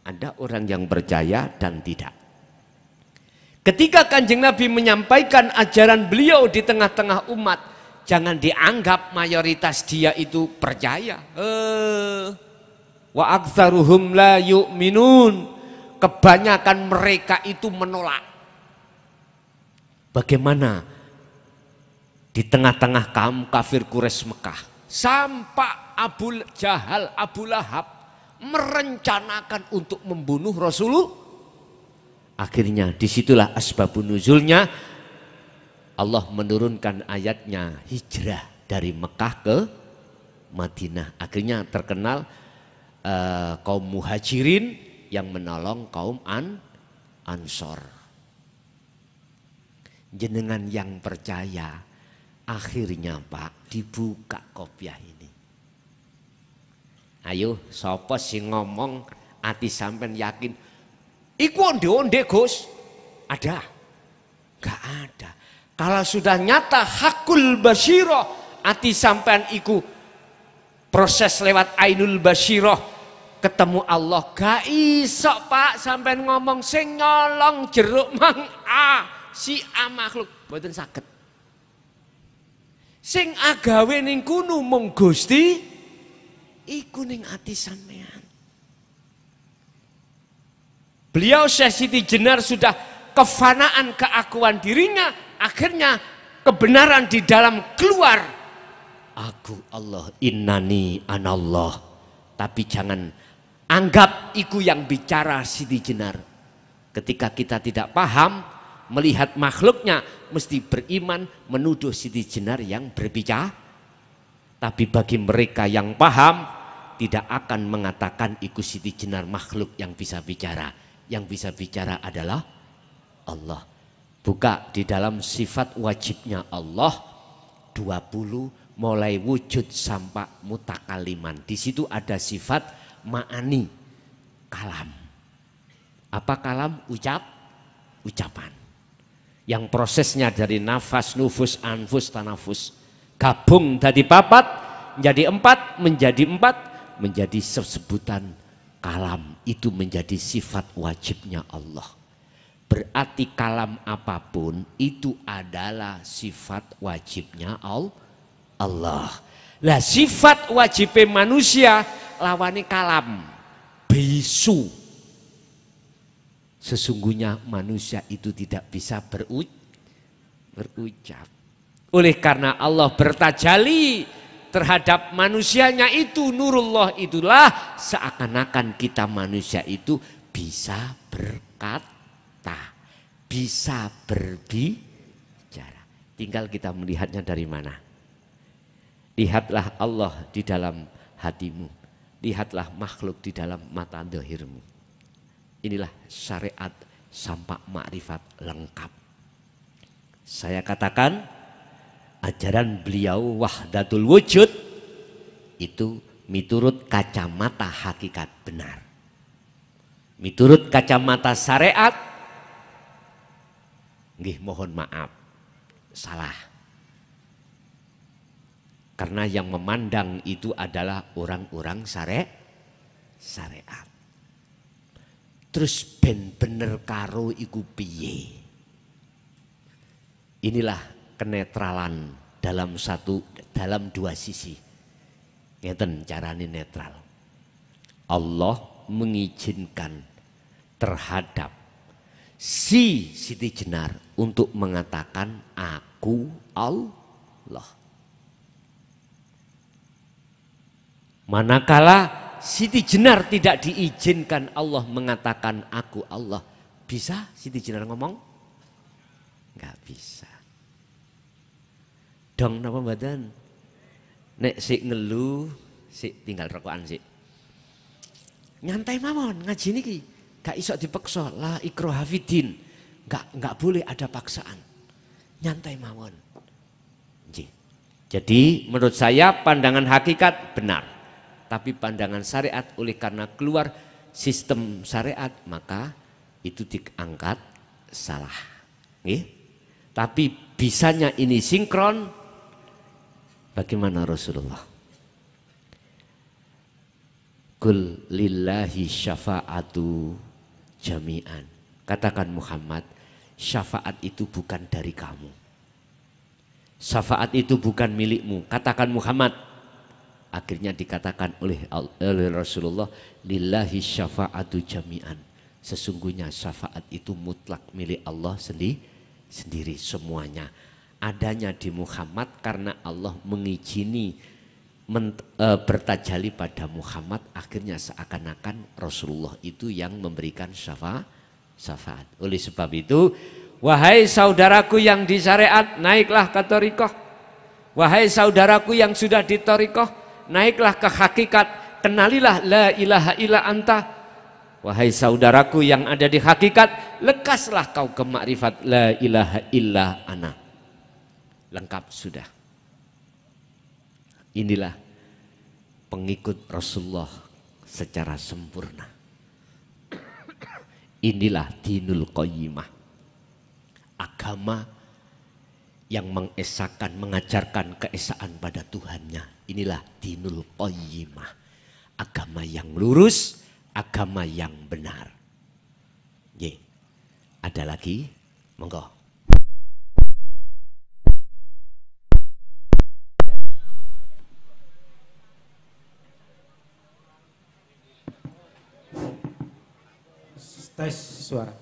Speaker 1: Ada orang yang percaya dan tidak. Ketika Kanjeng Nabi menyampaikan ajaran beliau di tengah-tengah umat, jangan dianggap mayoritas dia itu percaya. Wa aktsaruhum la yu'minun. Kebanyakan mereka itu menolak. Bagaimana di tengah-tengah kaum kafir Quraisy Mekah, sampai Abu Jahal, Abu Lahab merencanakan untuk membunuh Rasulullah. Akhirnya disitulah asbabun nuzulnya Allah menurunkan ayatnya hijrah dari Mekah ke Madinah. Akhirnya terkenal kaum muhajirin yang menolong kaum Ansor. Jenengan yang percaya, akhirnya Pak dibuka kopiah ini. Ayo sapa sing ngomong ati sampean yakin iku onde-onde Gus? Ada? Gak ada. Kalau sudah nyata hakul basyirah, ati sampean iku proses lewat ainul basyirah ketemu Allah. Gak iso Pak sampean ngomong sing nyolong jeruk mang si makhluk mboten saged. Sing agawe ning kuno mung Gusti iku ning ati sampean. Beliau Syekh Siti Jenar sudah kefanaan keakuan dirinya, akhirnya kebenaran di dalam keluar. Aku Allah, innani anallah. Tapi jangan anggap iku yang bicara Siti Jenar. Ketika kita tidak paham melihat makhluknya, mesti beriman menuduh Siti Jenar yang berbicara. Tapi bagi mereka yang paham, tidak akan mengatakan iku Siti Jenar makhluk yang bisa bicara. Yang bisa bicara adalah Allah. Buka di dalam sifat wajibnya Allah 20 mulai wujud sampai mutakaliman. Di situ ada sifat ma'ani, kalam. Apa kalam? Ucapan. Yang prosesnya dari nafas, nufus, anfus, tanafus. Gabung dari papat, menjadi empat, menjadi sesebutan kalam. Itu menjadi sifat wajibnya Allah. Berarti kalam apapun itu adalah sifat wajibnya Allah. Lah sifat wajibnya manusia lawannya kalam, bisu. Sesungguhnya manusia itu tidak bisa berucap. Oleh karena Allah bertajali terhadap manusianya itu, nurullah itulah seakan-akan kita manusia itu bisa berkata, bisa berbicara. Tinggal kita melihatnya dari mana. Lihatlah Allah di dalam hatimu. Lihatlah makhluk di dalam mata dohirmu. Inilah syariat sampak makrifat lengkap. Saya katakan ajaran beliau wahdatul wujud itu miturut kacamata hakikat benar. Miturut kacamata syariat, nggih mohon maaf, salah. Karena yang memandang itu adalah orang-orang syariat. Terus ben bener karo iku piye? Inilah kenetralan dalam dua sisi. Ngeten carane netral. Allah mengizinkan terhadap si Siti Jenar untuk mengatakan aku Allah. Manakala Siti Jenar tidak diizinkan Allah mengatakan aku Allah. Bisa Siti Jenar ngomong? Enggak bisa. Dong napa mboten? Nek sik ngeluh, sik tinggal rokokan sik. Nyantai mawon ngaji niki. Gak iso dipaksa, la ikraha fiddin. Enggak boleh ada paksaan. Nyantai mawon. Jadi menurut saya pandangan hakikat benar. Tapi pandangan syariat oleh karena keluar sistem syariat maka itu diangkat salah. Tapi bisanya ini sinkron bagaimana Rasulullah? Kul lillahi syafa'atu jami'an. Katakan Muhammad, syafaat itu bukan dari kamu. Syafaat itu bukan milikmu. Katakan Muhammad. Akhirnya dikatakan oleh Rasulullah, lillahi syafa'atu jami'an. Sesungguhnya syafaat itu mutlak milik Allah sendiri semuanya. Adanya di Muhammad karena Allah mengizini bertajali pada Muhammad, akhirnya seakan-akan Rasulullah itu yang memberikan syafaat. Oleh sebab itu, wahai saudaraku yang di syariat, naiklah ke thariqah. Wahai saudaraku yang sudah di thariqah, naiklah ke hakikat, kenalilah la ilaha illa anta. Wahai saudaraku yang ada di hakikat, lekaslah kau ke makrifat la ilaha illa ana. Lengkap sudah. Inilah pengikut Rasulullah secara sempurna. Inilah dinul qayyimah. Agama yang mengesahkan, mengajarkan keesaan pada Tuhannya. Inilah dinul qayyimah. Agama yang lurus, agama yang benar. Ada lagi? Monggo.
Speaker 3: Tes suara.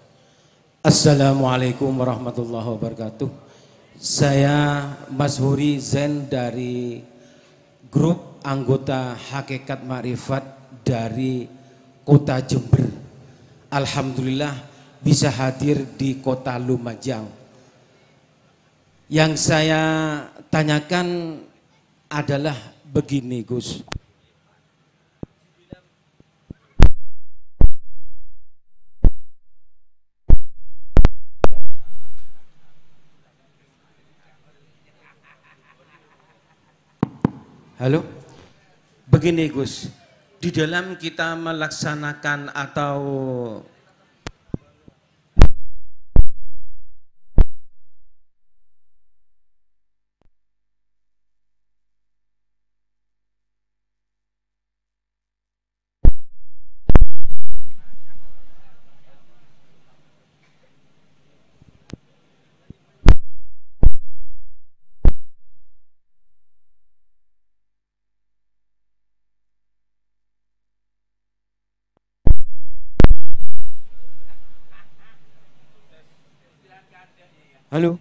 Speaker 3: Assalamualaikum warahmatullahi wabarakatuh. Saya Mas Huri Zen dari grup anggota Hakikat Makrifat dari Kota Jember. Alhamdulillah bisa hadir di Kota Lumajang. Yang saya tanyakan adalah begini Gus. Halo, begini Gus, di dalam kita melaksanakan atau halo.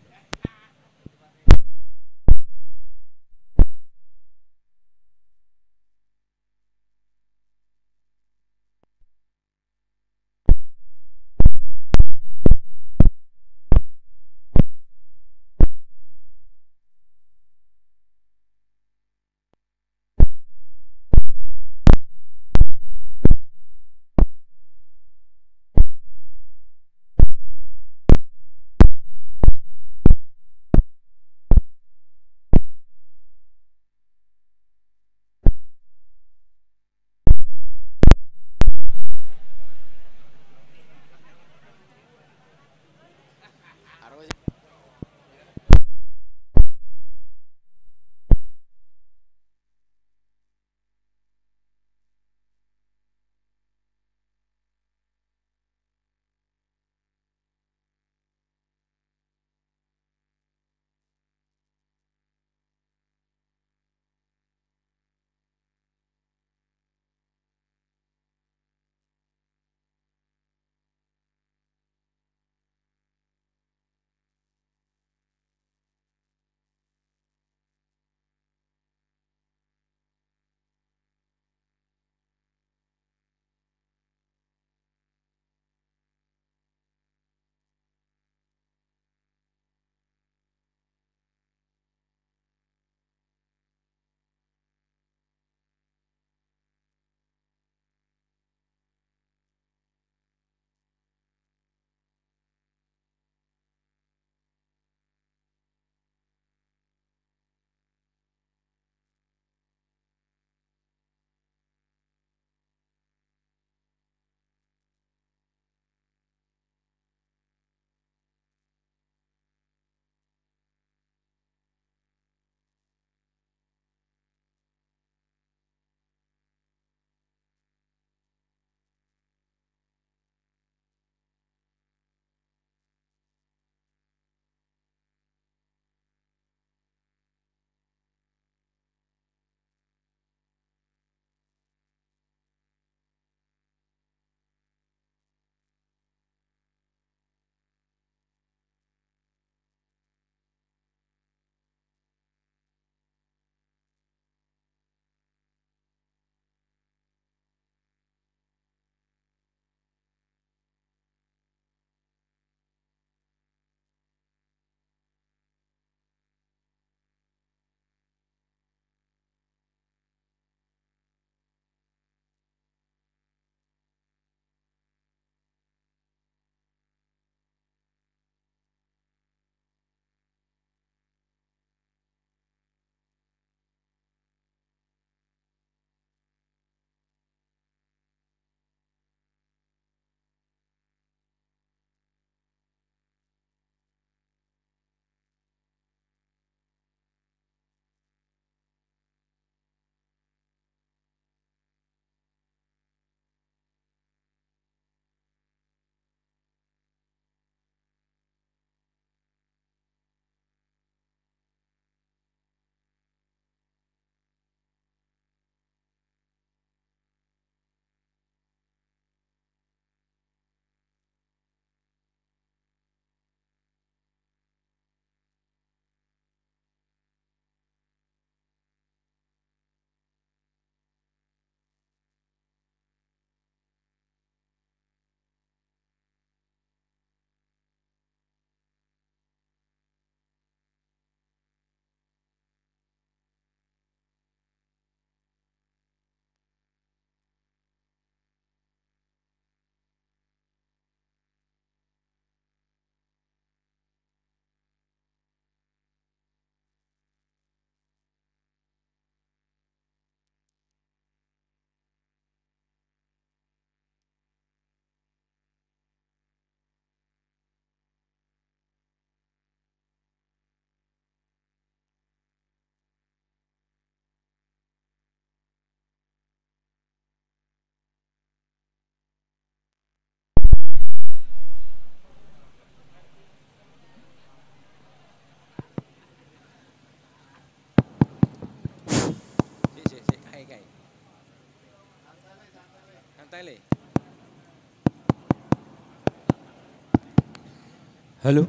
Speaker 3: Halo?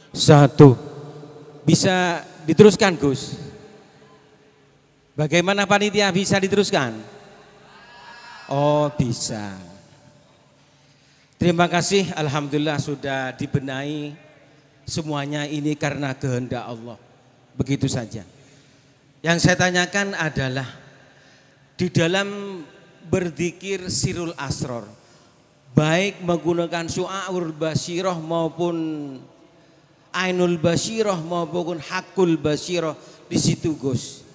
Speaker 3: Satu. Bisa diteruskan Gus? Bagaimana panitia, bisa diteruskan? Oh bisa. Terima kasih, alhamdulillah sudah dibenahi semuanya ini karena kehendak Allah. Begitu saja. Yang saya tanyakan adalah di dalam berzikir sirul asror, baik menggunakan su'aul basyirah maupun ainul basyirah maupun hakul basyirah, di situ Gus.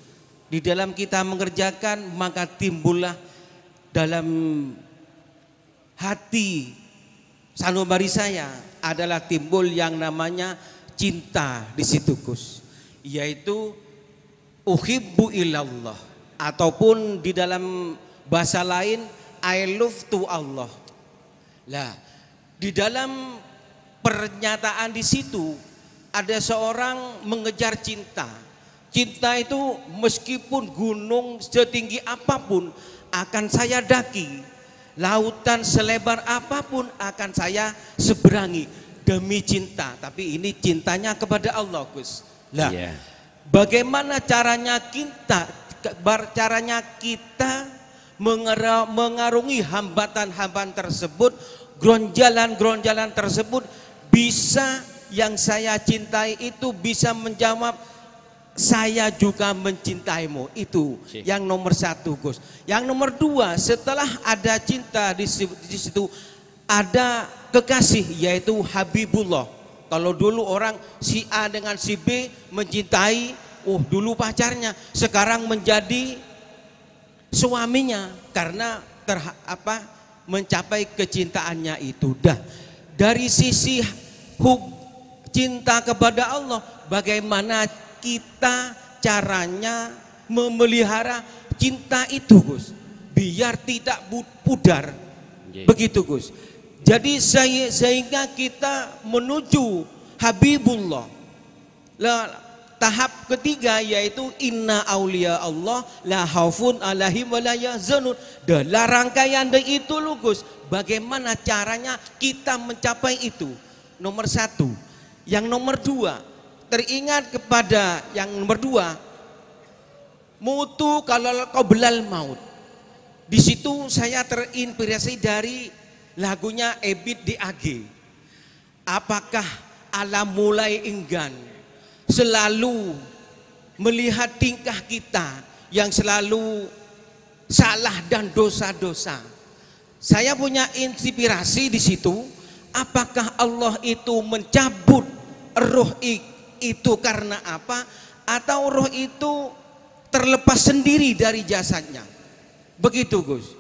Speaker 3: Di dalam kita mengerjakan maka timbullah dalam hati sanubari saya adalah timbul yang namanya cinta di situ Gus, yaitu uhibbu ilallah, ataupun di dalam bahasa lain I love to Allah. Lah, di dalam pernyataan di situ ada seorang mengejar cinta. Cinta itu meskipun gunung setinggi apapun akan saya daki. Lautan selebar apapun akan saya seberangi demi cinta. Tapi ini cintanya kepada Allah Gus. Lah, bagaimana caranya kita mengarungi hambatan-hambatan tersebut, gronjalan-gronjalan tersebut, bisa yang saya cintai itu bisa menjawab saya juga mencintaimu. Itu yang nomor satu Gus. Yang nomor dua, setelah ada cinta di situ ada kekasih, yaitu Habibullah. Kalau dulu orang si A dengan si B mencintai, dulu pacarnya, sekarang menjadi suaminya karena mencapai kecintaannya itu. Dah, dari sisi cinta kepada Allah, bagaimana kita caranya memelihara cinta itu Gus, biar tidak pudar. Begitu Gus. Jadi sehingga kita menuju Habibullah. Tahap ketiga yaitu inna aulia Allah la khaufun alaihim wa la yahzanun. Dalam rangkaian itu loh Gus, bagaimana caranya kita mencapai itu? Nomor satu. Yang nomor dua, teringat kepada yang nomor dua, mutu kalau kau belal maut. Di situ saya terinspirasi dari lagunya Ebit DAG. Apakah alam mulai enggan selalu melihat tingkah kita yang selalu salah dan dosa-dosa? Saya punya inspirasi di situ. Apakah Allah itu mencabut roh itu karena apa? Atau roh itu terlepas sendiri dari jasadnya? Begitu Gus.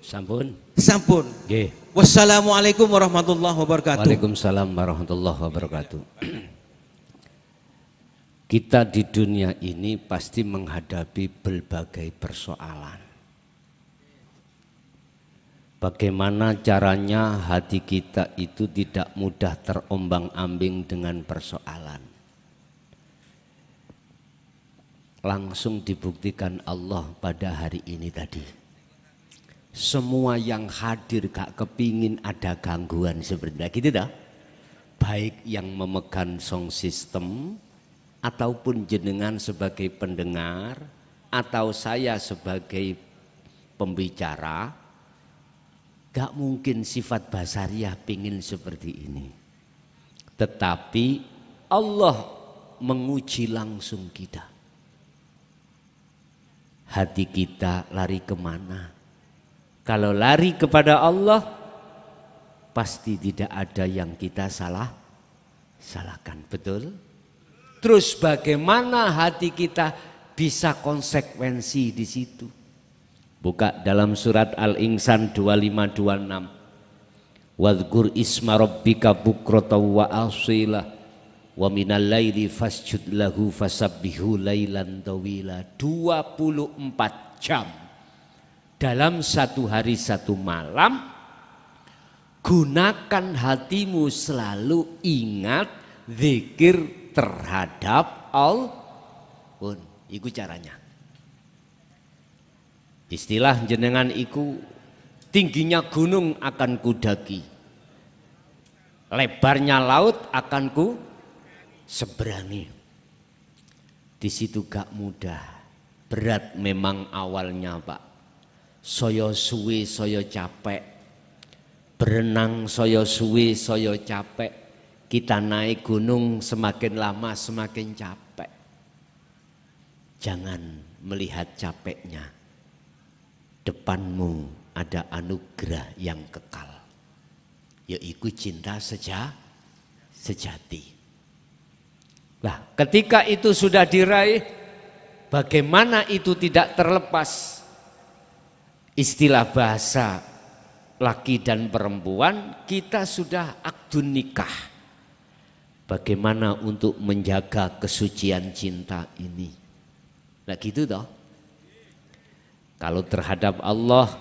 Speaker 1: Sampun.
Speaker 3: Sampun.
Speaker 1: Nggih.
Speaker 3: Wassalamualaikum warahmatullahi wabarakatuh.
Speaker 1: Waalaikumsalam warahmatullahi wabarakatuh. Kita di dunia ini pasti menghadapi berbagai persoalan. Bagaimana caranya hati kita itu tidak mudah terombang-ambing dengan persoalan. Langsung dibuktikan Allah pada hari ini tadi. Semua yang hadir gak kepingin ada gangguan seperti itu dah. Baik yang memegang sound system, ataupun jenengan sebagai pendengar, atau saya sebagai pembicara, gak mungkin sifat basariah pingin seperti ini. Tetapi Allah menguji langsung kita. Hati kita lari kemana? Kalau lari kepada Allah, pasti tidak ada yang kita salahkan, betul? Terus bagaimana hati kita bisa konsekuensi di situ? Buka dalam surat Al-Insan 2526. Wadhkur isma rabbika bukrata wa asila wa minal laili fasjud lahu fasabbihu lailan tawila. 24 jam dalam satu hari satu malam, gunakan hatimu selalu ingat zikir terhadap Allah. Iku caranya. Istilah jenengan iku tingginya gunung akan kudaki. lebarnya laut akan ku seberangi. Di situ gak mudah, berat memang awalnya Pak. Soyo suwi soyo capek, berenang soyo suwi soyo capek. Kita naik gunung semakin lama semakin capek. Jangan melihat capeknya. Depanmu ada anugerah yang kekal, yaitu cinta sejati. Nah, ketika itu sudah diraih, bagaimana itu tidak terlepas? Istilah bahasa laki dan perempuan, kita sudah akdun nikah. Bagaimana untuk menjaga kesucian cinta ini? Nah gitu toh. Kalau terhadap Allah,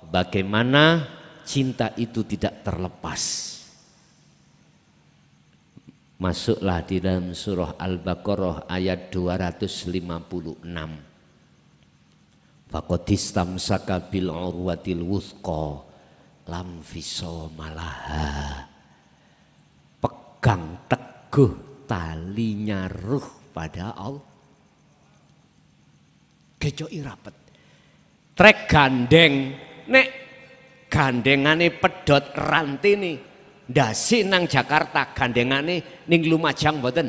Speaker 1: bagaimana cinta itu tidak terlepas? Masuklah di dalam surah Al-Baqarah ayat 256. Faqadistamsaka bil urwatil wuthqa lam fisama laha. Pegang teguh talinya ruh pada Allah. Gejoki rapet. Trek gandeng, nek gandengane pedot rantene. Dasi nang Jakarta gandengane ning Lumajang mboten.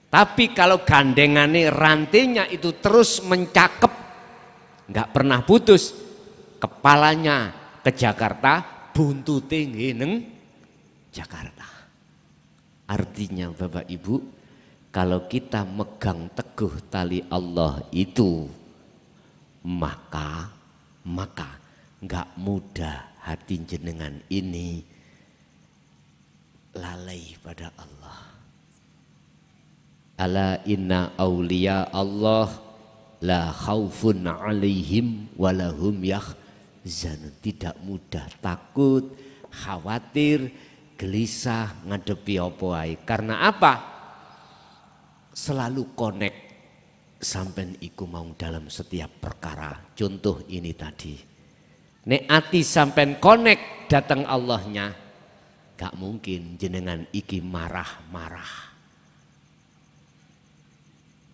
Speaker 1: Tapi kalau gandengane rantainya itu terus mencakep, nggak pernah putus, kepalanya ke Jakarta, buntute neng Jakarta. Artinya Bapak Ibu, kalau kita megang teguh tali Allah itu, maka nggak mudah hati jenengan ini lalai pada Allah. Ala inna awliya Allah la khaufun alaihim walahum yahzanun. Tidak mudah, takut, khawatir, gelisah ngadepi apa ae. Karena apa? Selalu connect sampean iku mau dalam setiap perkara. Contoh ini tadi. Nek ati sampean connect datang Allahnya, gak mungkin jenengan iki marah-marah.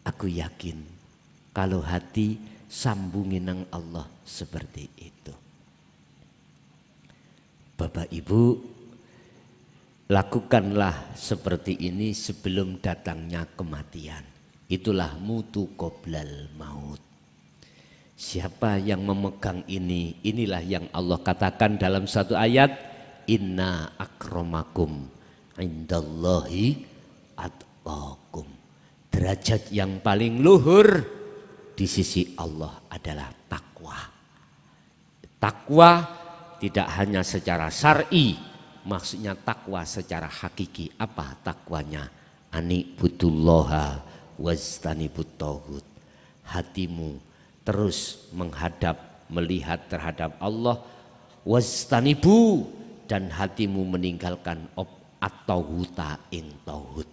Speaker 1: Aku yakin kalau hati sambungin nang Allah seperti itu. Bapak Ibu, lakukanlah seperti ini sebelum datangnya kematian. Itulah mutu qoblal maut. Siapa yang memegang ini, inilah yang Allah katakan dalam satu ayat, inna akramakum indallahi atqakum. Derajat yang paling luhur di sisi Allah adalah takwa. Takwa tidak hanya secara syar'i, maksudnya takwa secara hakiki. Apa takwanya? Ani'budullaha wajtanibut taghut. Hatimu terus menghadap, melihat terhadap Allah, wajtanibu, dan hatimu meninggalkan at-taghuta ing tauhid.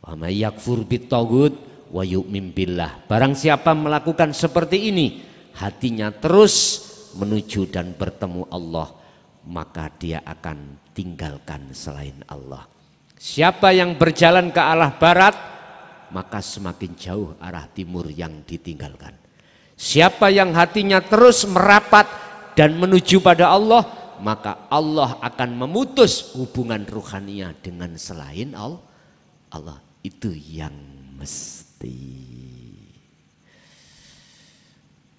Speaker 1: Wa may yakfur bit-taghut wa yu'min billah. Barang siapa melakukan seperti ini, hatinya terus menuju dan bertemu Allah, maka dia akan tinggalkan selain Allah. Siapa yang berjalan ke arah barat, maka semakin jauh arah timur yang ditinggalkan. Siapa yang hatinya terus merapat dan menuju pada Allah, maka Allah akan memutus hubungan ruhania dengan selain Allah. Itu yang mesti.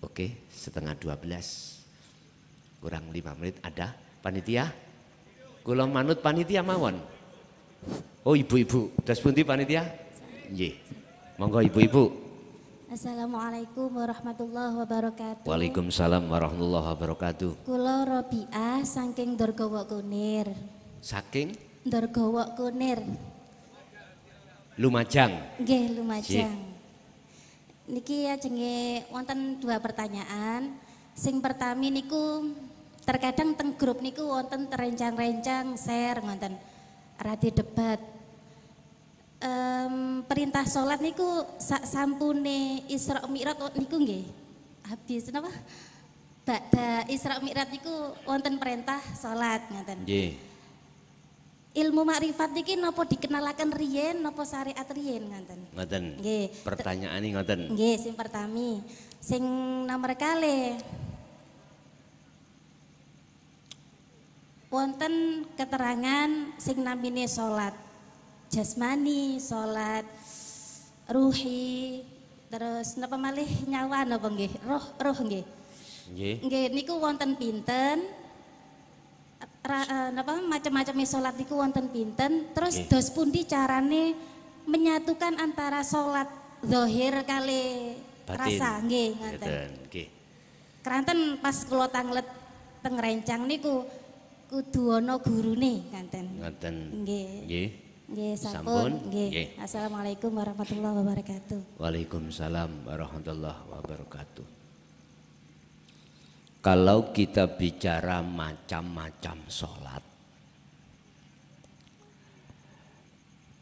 Speaker 1: Oke, 11:30 kurang 5 menit ada panitia? Kula manut panitia mawon. Oh ibu-ibu, das pundi panitia? Nggih. Monggo ibu-ibu.
Speaker 4: Assalamualaikum warahmatullahi wabarakatuh.
Speaker 1: Waalaikumsalam warahmatullahi wabarakatuh.
Speaker 4: Kula Robiah saking Ndargawa Kunir.
Speaker 1: Saking
Speaker 4: Ndargawa Kunir.
Speaker 1: Lumajang.
Speaker 4: Nggih, Lumajang. Niki ajenge wonten 2 pertanyaan. Sing pertami niku terkadang teng grup niku wonten rencang-rencang share ngoten radi debat. Perintah sholat niku sampune Isra Mi'raj niku nggih habis napa? Ba'da Isra Mi'raj niku wonten perintah sholat ngoten.
Speaker 1: Nggih.
Speaker 4: ilmu makrifat iki napa dikenalaken riyen napa syariat riyen ngoten.
Speaker 1: Ngoten.
Speaker 4: Nggih.
Speaker 1: Pertanyaane ngoten.
Speaker 4: Nggih, sing pertami. Sing nomor kalih wonten keterangan sing namine salat jasmani, salat ruhi, terus napa malih nyawa napa nggih? Roh nggih.
Speaker 1: Nggih.
Speaker 4: Nggih niku wonten pinten? Napa macam-macam salat niku wonten pinten? Terus dos pundi carane menyatukan antara salat zahir kali rasa nggih ngoten.
Speaker 1: Nggih.
Speaker 4: Keranten pas kula tanglet teng rencang niku kudu ana gurune ngoten.
Speaker 1: Ngoten.
Speaker 4: Nggih.
Speaker 1: Nggih.
Speaker 4: Nggih
Speaker 1: Sampun.
Speaker 4: sampun. Nggih.
Speaker 1: Nggih.
Speaker 4: Assalamualaikum warahmatullahi wabarakatuh.
Speaker 1: Waalaikumsalam warahmatullahi wabarakatuh. Kalau kita bicara macam-macam sholat,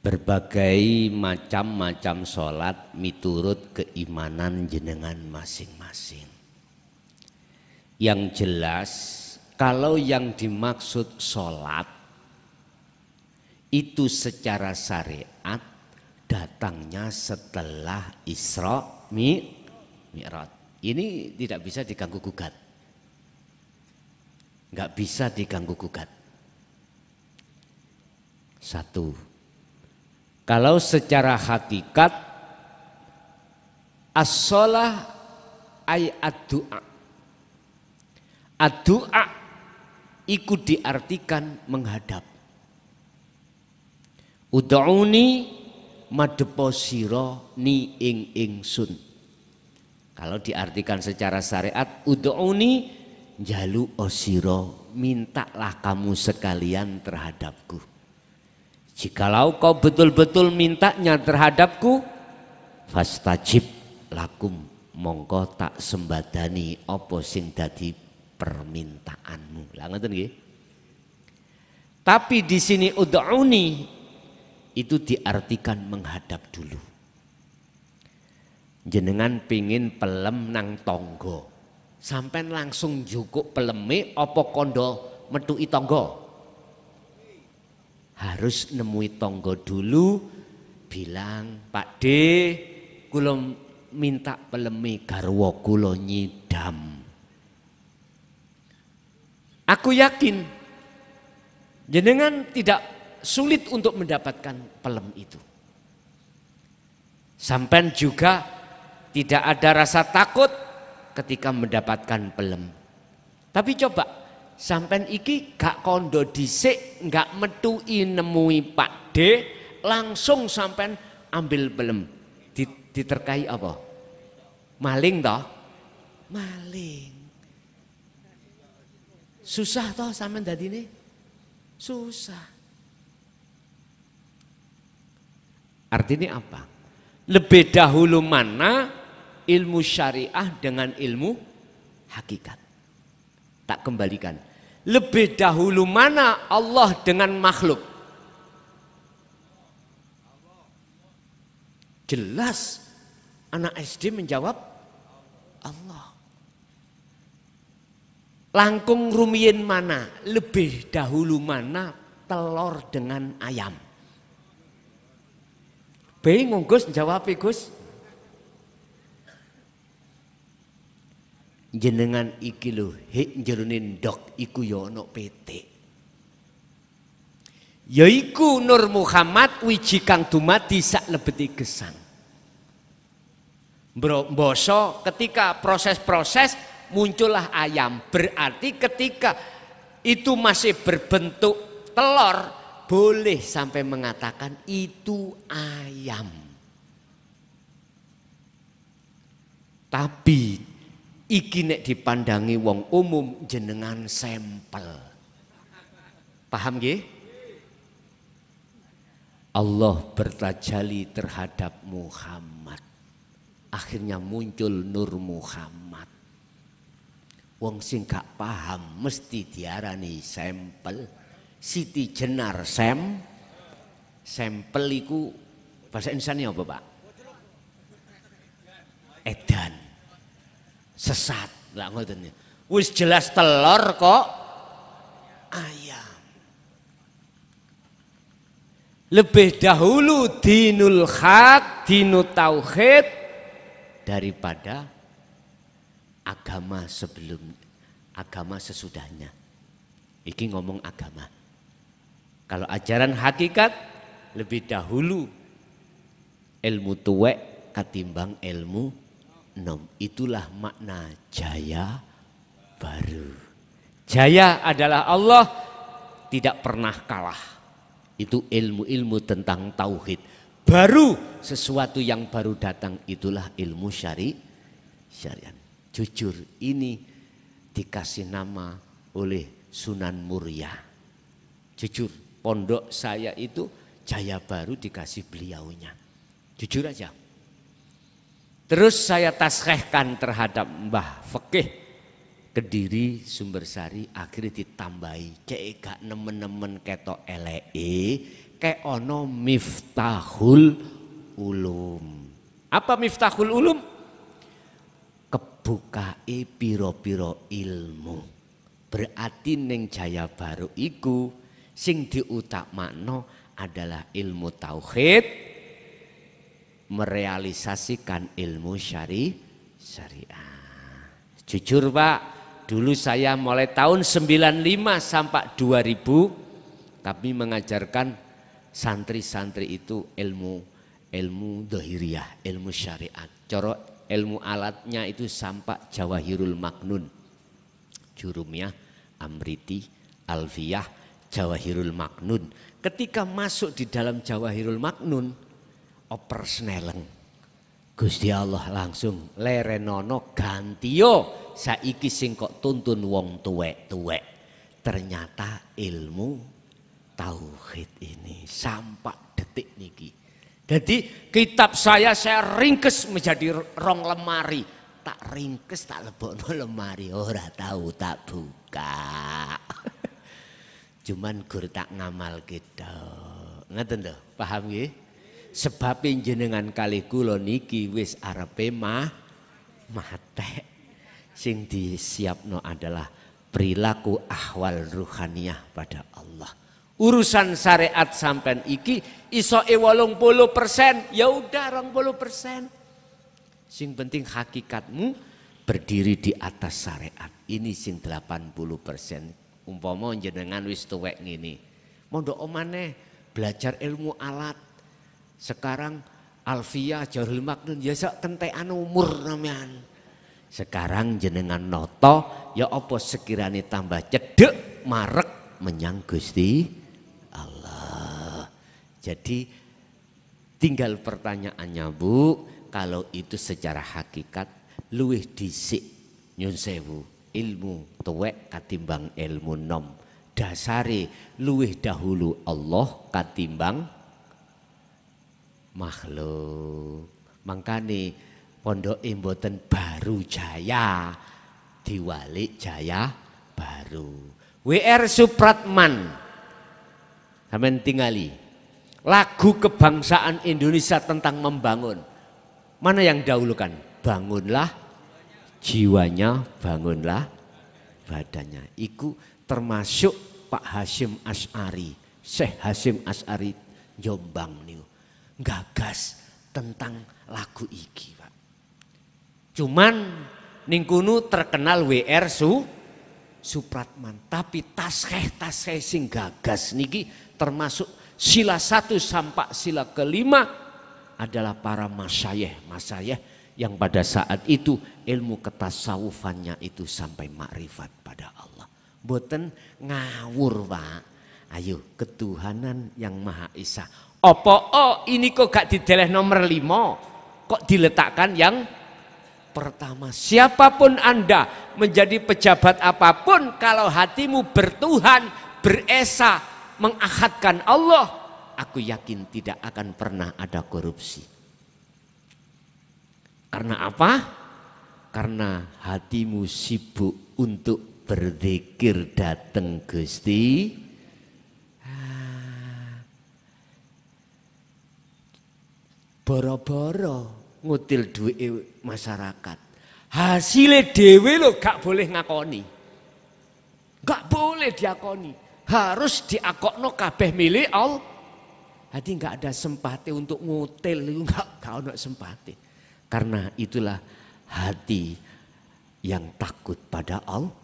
Speaker 1: berbagai macam-macam sholat miturut keimanan jenengan masing-masing. Yang jelas, kalau yang dimaksud sholat itu secara syariat datangnya setelah Isra Mi'raj. Ini tidak bisa diganggu gugat. Nggak bisa diganggu gugat. Satu, kalau secara hakikat as-sholah ay ad-du'a. Ad-du'a ikut diartikan menghadap. Ud'uni madepo siro ni ing ingsun. Kalau diartikan secara syariat, ud'uni jalu osiro, mintalah kamu sekalian terhadapku. Jikalau kau betul-betul mintanya terhadapku, fastajib lakum, mongko tak sembadani apa sing dadi permintaanmu. Lah ngoten nggih. Tapi di sini ud'uni itu diartikan menghadap dulu. Jenengan pingin pelem nang tonggo, sampai langsung jukuk peleme apa kondo metuki tonggo. Harus nemui tonggo dulu, bilang Pak D, kula minta peleme garwa kula nyidam. Aku yakin jenengan tidak sulit untuk mendapatkan pelem itu. Sampai juga tidak ada rasa takut ketika mendapatkan pelem. Tapi coba sampean iki gak kondo dhisik, gak metui nemui Pak D, langsung sampean ambil pelem. Diterkai apa? Maling toh? Maling. Susah toh sampean dadine? Susah. Artinya apa? Lebih dahulu mana ilmu syariah dengan ilmu hakikat. Tak kembalikan. Lebih dahulu mana Allah dengan makhluk? Jelas anak SD menjawab Allah. Langkung rumiyin mana? Lebih dahulu mana telur dengan ayam? Bingung Gus, jawab Gus. Jenengan iki lho, hik jerone ndok iku ya ana petik. Yaiku Nur Muhammad wiji kang dumadi sak lebeti gesang. Mbasa ketika proses-proses muncullah ayam. Berarti ketika itu masih berbentuk telur, boleh sampai mengatakan itu ayam. Tapi iki nek dipandangi wong umum jenengan sampel. Paham nggih? Allah bertajali terhadap Muhammad. Akhirnya muncul Nur Muhammad. Wong sing gak paham mesti diarani sampel. Siti Jenar sampel iku bahasa Indonesia apa Pak? Edan. Sesat, lah ngoten. Wis jelas telur kok ayam. Lebih dahulu dinul haq, dinul tauhid daripada agama sebelum agama sesudahnya. Iki ngomong agama. Kalau ajaran hakikat lebih dahulu ilmu tuwek katimbang ilmu nom. Itulah makna jaya baru. Jaya adalah Allah tidak pernah kalah. Itu ilmu-ilmu tentang tauhid. Baru sesuatu yang baru datang itulah ilmu syariat. Jujur ini dikasih nama oleh Sunan Muria. Jujur pondok saya itu jaya baru dikasih beliaunya. Jujur aja. Terus saya taskhehkan terhadap Mbah Fikih Kediri Sumbersari, akhirnya ditambahi cek gak nemen-nemen ketok eleke kayak ono Miftahul Ulum. Apa Miftahul Ulum? Kebukae piro-piro ilmu. Berarti ning jaya baru iku sing diutamakno adalah ilmu tauhid, merealisasikan ilmu syariah. Jujur Pak, dulu saya mulai tahun 95 sampai 2000 kami mengajarkan santri-santri itu ilmu dhahiriyah, ilmu syariat. Coro ilmu alatnya itu sampai Jawahirul Maknun, Jurumiyah, Amriti, Alfiyah, Jawahirul Maknun. Ketika masuk di dalam Jawahirul Maknun, oper sneleng. Gusti Allah langsung lerenono gantio saiki sing kok tuntun wong tuwek-tuwek. Ternyata ilmu tauhid ini sampai detik niki. Jadi kitab saya ringkes menjadi rong lemari. Tak ringkes tak lebokno lemari, ora tahu tak buka. Cuman gur tak ngamal gitu. Ngeten lho, paham nggih? Sebab jenengan kali kula niki wis arepe mate. Sing disiapno adalah perilaku ahwal ruhaniyah pada Allah. Urusan syariat sampean iki iso 80%, ya udah 20%. Sing penting hakikatmu berdiri di atas syariat. Ini sing 80%. Umpama jenengan wis tuwek ngene. Mondok omane belajar ilmu alat. Sekarang Alfiyah, Jawahirul Maknun ya sak kentekan umur namanya. Sekarang jenengan noto ya apa sekiranya tambah cedek marek menyang Gusti Allah. Jadi tinggal pertanyaannya Bu, kalau itu secara hakikat luwih dhisik nyun sewu ilmu tuwek katimbang ilmu nom. Dasare luwih dahulu Allah katimbang makhluk. Mangkane pondok mboten baru jaya, diwalik jaya baru. W.R. Supratman sampeyan tingali lagu kebangsaan Indonesia tentang membangun. Mana yang dahulukan? Bangunlah jiwanya, bangunlah badannya. Iku termasuk Pak Hasyim Asy'ari, Syekh Hasyim Asy'ari Jombang niku. Gagas tentang lagu iki Pak. Cuman ning kono terkenal W.R. Supratman, tapi taskheh sing gagas niki termasuk sila 1 sampai sila kelima adalah para masyayikh yang pada saat itu ilmu ketasawufannya itu sampai makrifat pada Allah. Mboten ngawur Pak. Ayo ketuhanan yang Maha Esa. Ini kok gak dideleh nomor 5, kok diletakkan yang pertama. Siapapun Anda menjadi pejabat apapun, kalau hatimu bertuhan, beresa, mengahadkan Allah, aku yakin tidak akan pernah ada korupsi. Karena apa? Karena hatimu sibuk untuk berzikir dateng Gusti. Boro-boro ngutil duit masyarakat. Hasilnya dewe lo gak boleh ngakoni. Gak boleh diakoni. Harus diakokno kabeh milik Allah. Hati nggak ada sempati untuk ngotel, nggak ada sempati. Karena itulah hati yang takut pada Allah.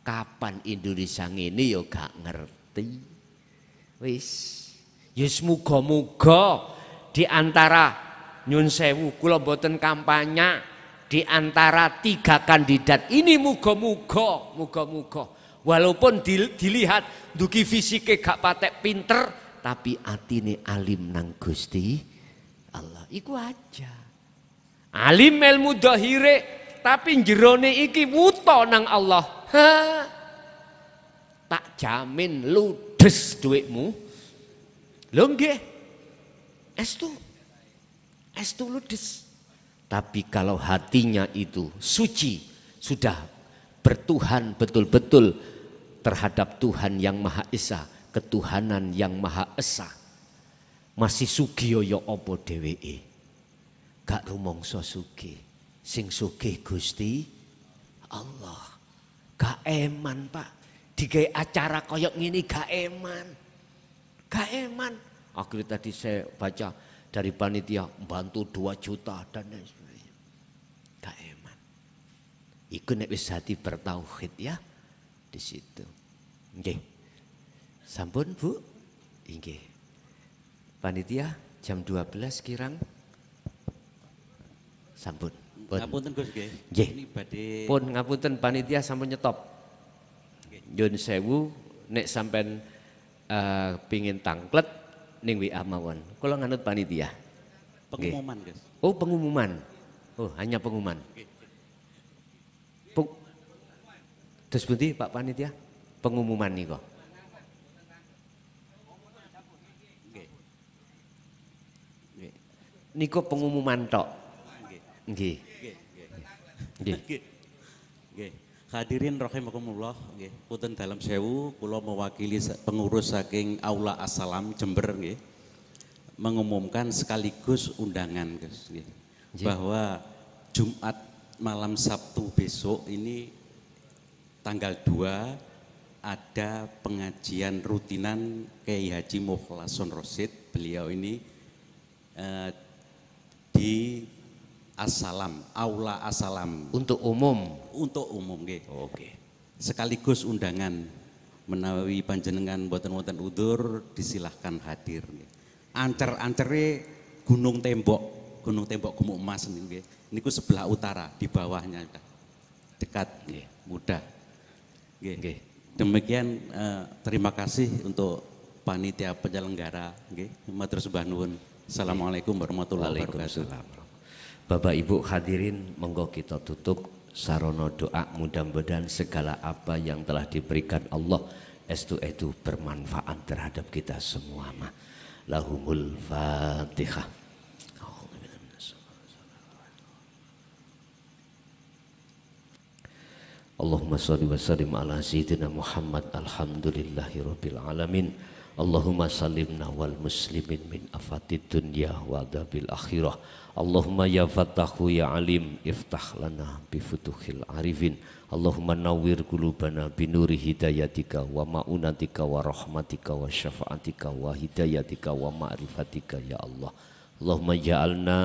Speaker 1: Kapan Indonesia ini yo gak ngerti. Wis, yes muga-muga di antara nyun sewu kula mboten kampanye, di antara 3 kandidat ini muga-muga walaupun dilihat duki fisike gak patek pinter, tapi atine alim nang Gusti Allah. Iku aja. Alim ilmu dhahire tapi jerone iki wuta nang Allah. Tak jamin ludes duitmu. Lho nggih. Estu ludes. Tapi kalau hatinya itu suci, sudah bertuhan betul-betul terhadap Tuhan yang Maha Esa, ketuhanan yang Maha Esa. Masih sugih ya apa dheweke? Gak rumangsa sugih. Sing sugih Gusti Allah. Gak eman Pak, digawe acara koyok ngini gak eman. Akhirnya tadi saya baca dari panitia bantu 2 juta dan lain sebagainya. Gak eman. Iku nek wis hati bertauhid ya di situ. Nggih. Sampun Bu? Nggih. Panitia jam 12 kirang. Sampun.
Speaker 5: Ngapunten Gus nggih.
Speaker 1: Nggih.
Speaker 5: Ini badhe
Speaker 1: Pun ngapunten panitia sampun nyetop. Nyun sewu nek sampean pingin tangklet ning WA mawon. Kula nganut panitia.
Speaker 5: pengumuman Gus.
Speaker 1: Oh, pengumuman. Oh, hanya pengumuman. Terus pundi Pak panitia? Pengumuman niku. Niku pengumuman tok. Nggih.
Speaker 5: Nggih. Hadirin rahimakumullah, nggih. Punten dalam sewu kula mewakili pengurus saking Aula Assalam Jember nggih. Mengumumkan sekaligus undangan Gus nggih. Bahwa Jumat malam Sabtu besok ini tanggal 2 ada pengajian rutinan Kiai Haji Mukhlason Rosid. Beliau ini di Assalam, Aula Assalam.
Speaker 1: Untuk umum?
Speaker 5: Untuk umum nggih.
Speaker 1: Oke.
Speaker 5: Sekaligus undangan menawi panjenengan boten-boten udur disilahkan hadir nggih. Ancer-ancere Gunung Tembok Gumuk Emas nggih. Niku sebelah utara, di bawahnya dekat nggih, mudah. Nggih. Demikian terima kasih untuk panitia penyelenggara nggih. Matur sembah nuwun. Assalamualaikum warahmatullahi wabarakatuh.
Speaker 1: Bapak Ibu hadirin, monggo kita tutup sarono doa, mudah-mudahan segala apa yang telah diberikan Allah itu bermanfaat terhadap kita semua. Lahumul Fatihah. Allahumma sholli wa sallim ala sayyidina Muhammad alhamdulillahi rabbil alamin. Allahumma salimna wal muslimin min afatid dunya wa adzabil akhirah. Allahumma ya Fattahu ya Alim iftah lana bi futuhil arifin. Allahumma nawwir qulubana bi nuri hidayatika wa ma'unatika wa rahmatika wa syafaatika wa hidayatika wa ma'rifatika ya Allah. Allahumma ja'alna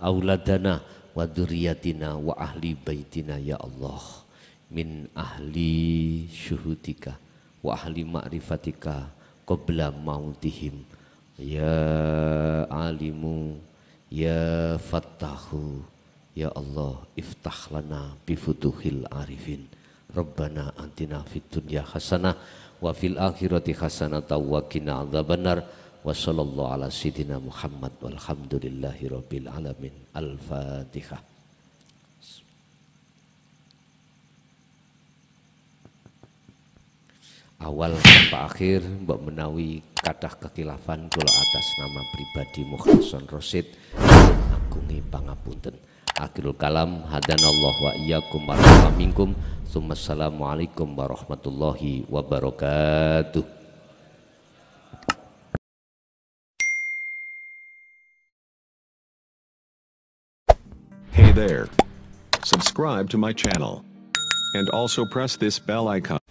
Speaker 1: auladana wa dzurriyyatina wa ahli baitina ya Allah min ahli syuhudika wa ahli ma'rifatika qabla mautihim ya alimu ya fattahu ya Allah iftah lana bifutuhil arifin Rabbana atina fid dunya hasanah wa fil akhirati hasanah wa qina adzabannar wa sallallahu ala sayyidina Muhammad walhamdulillahi rabbil alamin. Al-Fatihah. Awal sampai akhir mbak menawi kadah kekilafan kula atas nama pribadi Mukhlason Rosid agungi pangapunten. Akhirul kalam hadanallah wa iyyakum warahmatullahi minkum. Assalamualaikum warahmatullahi wabarakatuh.
Speaker 6: Hey there. Subscribe to my channel and also press this bell icon.